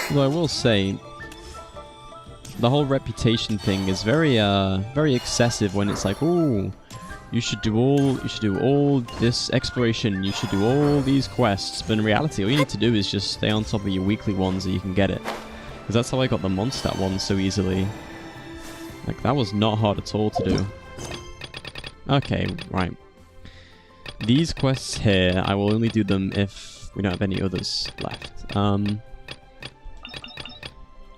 Speaker 1: Although I will say, the whole reputation thing is very excessive when it's like, ooh, you should do all this exploration, you should do all these quests. But in reality, all you need to do is just stay on top of your weekly ones, and you can get it. Because that's how I got the Mondstadt one so easily. Like, that was not hard at all to do. Okay, right. These quests here, I will only do them if we don't have any others left.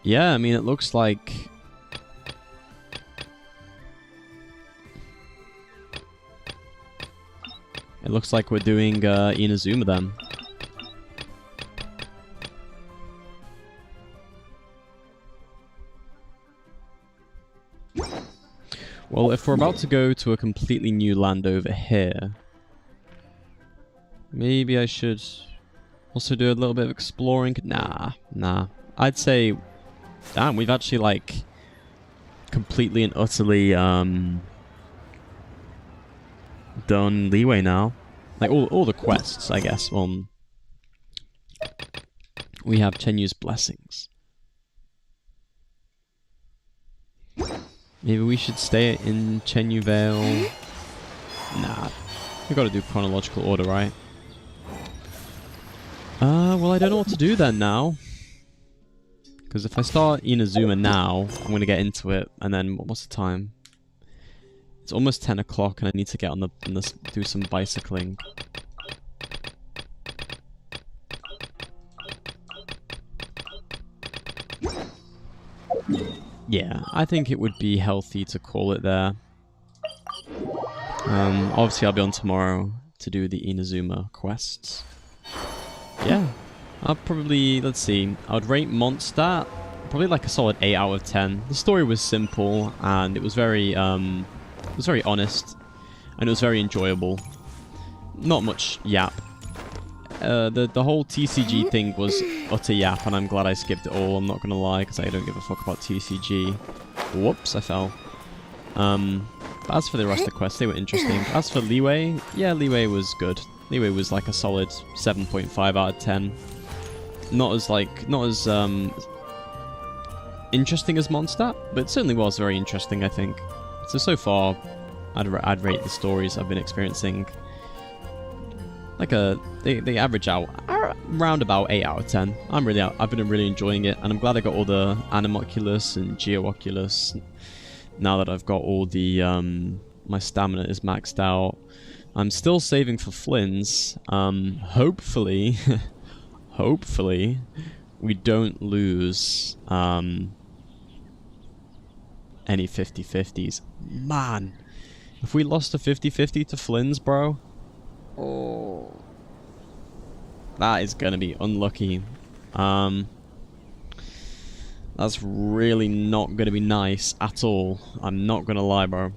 Speaker 1: Yeah, I mean, it looks like... It looks like we're doing Inazuma then. Well, if we're about to go to a completely new land over here, maybe I should also do a little bit of exploring. Nah. I'd say, damn, we've actually like completely and utterly done Liyue now. Like all the quests, I guess. We have Chenyu's blessings. Maybe we should stay in Chenyu Vale. Nah. We gotta do chronological order, right? Well, I don't know what to do then now. Because if I start Inazuma now, I'm gonna get into it, and then what's the time? It's almost 10 o'clock, and I need to get on the do some bicycling. Yeah, I think it would be healthy to call it there. Obviously I'll be on tomorrow to do the Inazuma quests. Yeah, I'll probably, let's see, I would rate Mondstadt probably like a solid 8 out of 10. The story was simple, and it was very honest, and it was very enjoyable. Not much yap. The whole TCG thing was utter yap, and I'm glad I skipped it all, I'm not gonna lie, because I don't give a fuck about TCG. Whoops, I fell. But as for the rest of the quests, they were interesting. As for Liyue, yeah, Liyue was good. Liyue was like a solid 7.5 out of 10. Not as interesting as Mondstadt, but it certainly was very interesting, I think. So far, I'd rate the stories I've been experiencing like they average out round about 8 out of 10. I've been really enjoying it, and I'm glad I got all the Animoculus and Geoculus. Now that I've got all the my stamina is maxed out. I'm still saving for Flynn's. Hopefully, hopefully, we don't lose any 50-50s. Man, if we lost a 50-50 to Flynn's, bro, oh, that is gonna be unlucky. That's really not gonna be nice at all. I'm not gonna lie, bro.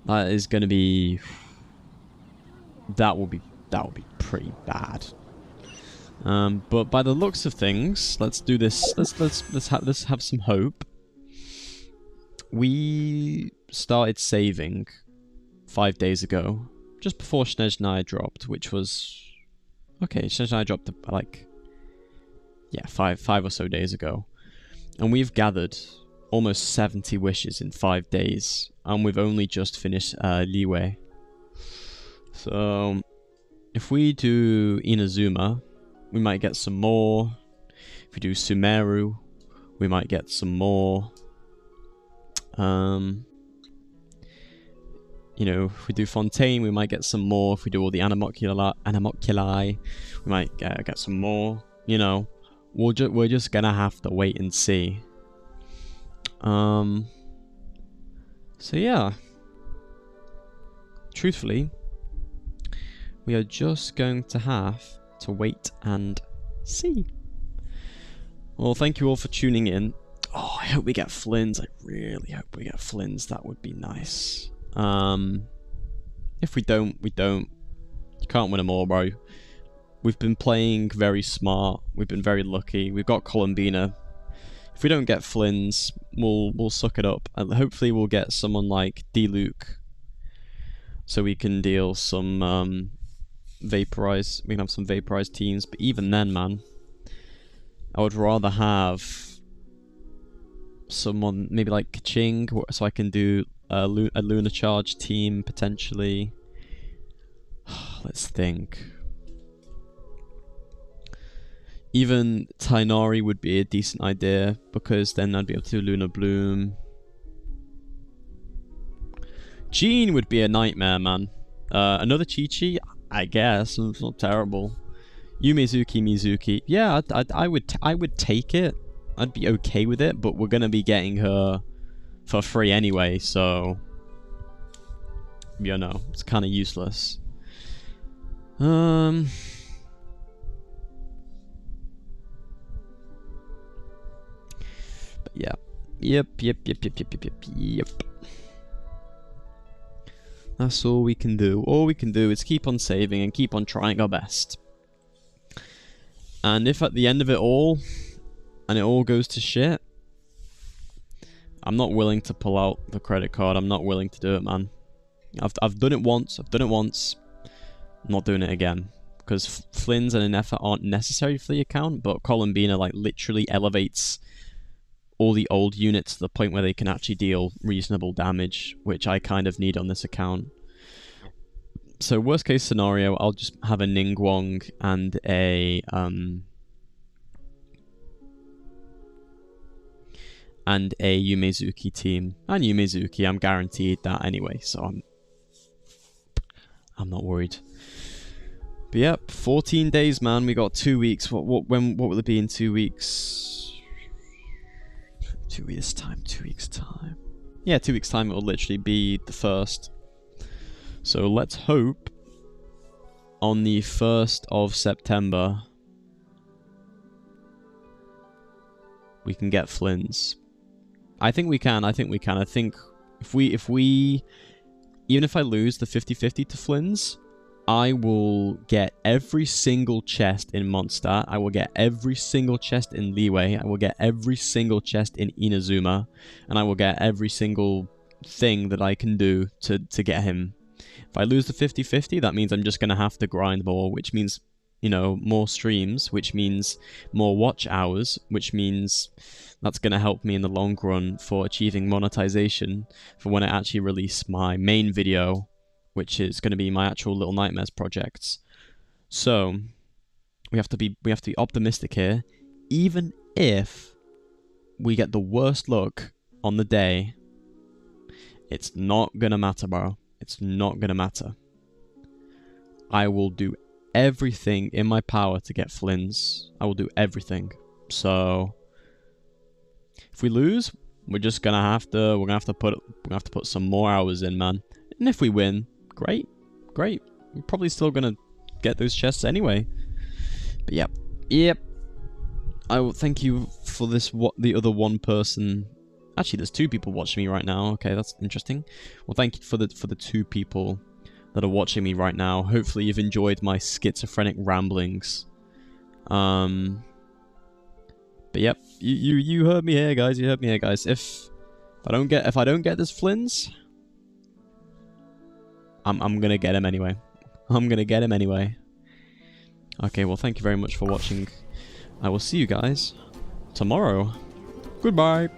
Speaker 1: That is gonna be. That will be pretty bad. But by the looks of things, let's do this. Let's have some hope. We started saving 5 days ago, just before Snezhnaya dropped, which was okay. Snezhnaya dropped like, yeah, five or so days ago, and we've gathered almost 70 wishes in 5 days, and we've only just finished Liyue. So if we do Inazuma, we might get some more. If we do Sumeru, we might get some more. You know, if we do Fontaine, we might get some more. If we do all the Animoculi, we might get some more. You know, we're just gonna have to wait and see. So yeah, truthfully, we are just going to have to wait and see. Well, thank you all for tuning in. Oh, I hope we get Flynn's. I really hope we get Flynn's. That would be nice. If we don't, we don't. You can't win them all, bro. We've been playing very smart. We've been very lucky. We've got Columbina. If we don't get Flynn's, we'll suck it up. And hopefully we'll get someone like D-Luke, so we can deal some vaporize. We can have some vaporized teams. But even then, man, I would rather have someone maybe like Kaching, so I can do a Lunar Charge team potentially. Let's think. Even Tainari would be a decent idea, because then I'd be able to do Lunar Bloom. Jean would be a nightmare, man. Another Chi-Chi, I guess. It's not terrible. Mizuki. Yeah, I would take it. I'd be okay with it, but we're gonna be getting her for free anyway, so you know, it's kind of useless. But yeah. Yep. That's all we can do. All we can do is keep on saving and keep on trying our best. And if at the end of it all, and it all goes to shit, I'm not willing to pull out the credit card. I'm not willing to do it, man. I've done it once. I'm not doing it again. Because Flynn's and Inefa aren't necessary for the account, but Columbina like literally elevates all the old units to the point where they can actually deal reasonable damage, which I kind of need on this account. So worst case scenario, I'll just have a Ningguang and a Yumezuki team. And Yumezuki, I'm guaranteed that anyway, so I'm not worried. But yep, 14 days, man. We got 2 weeks. What will it be in 2 weeks? 2 weeks time. 2 weeks time. Yeah, 2 weeks time. It will literally be the 1st. So let's hope on the 1st of September we can get Flynn's. I think we can. I think if we even if I lose the 50-50 to Flynn's, I will get every single chest in Mondstadt. I will get every single chest in Liyue. I will get every single chest in Inazuma. And I will get every single thing that I can do to get him. If I lose the 50-50, that means I'm just going to have to grind more, which means, you know, more streams, which means more watch hours, which means that's going to help me in the long run for achieving monetization for when I actually release my main video, which is going to be my actual Little Nightmares projects. So we have to be optimistic here. Even if we get the worst luck on the day, it's not gonna matter, bro. It's not gonna matter. I will do everything in my power to get Flynn's. I will do everything. So if we lose, we're just gonna have to put some more hours in, man. And if we win, great. We're probably still gonna get those chests anyway. But yep. I will thank you for this. What the other one person? Actually, there's 2 people watching me right now. Okay, that's interesting. Well, thank you for the 2 people that are watching me right now. Hopefully, you've enjoyed my schizophrenic ramblings. But yep, you heard me here, guys. You heard me here, guys. If I don't get this Flynn's, I'm gonna get him anyway. I'm gonna get him anyway. Okay, well, thank you very much for watching. I will see you guys tomorrow. Goodbye.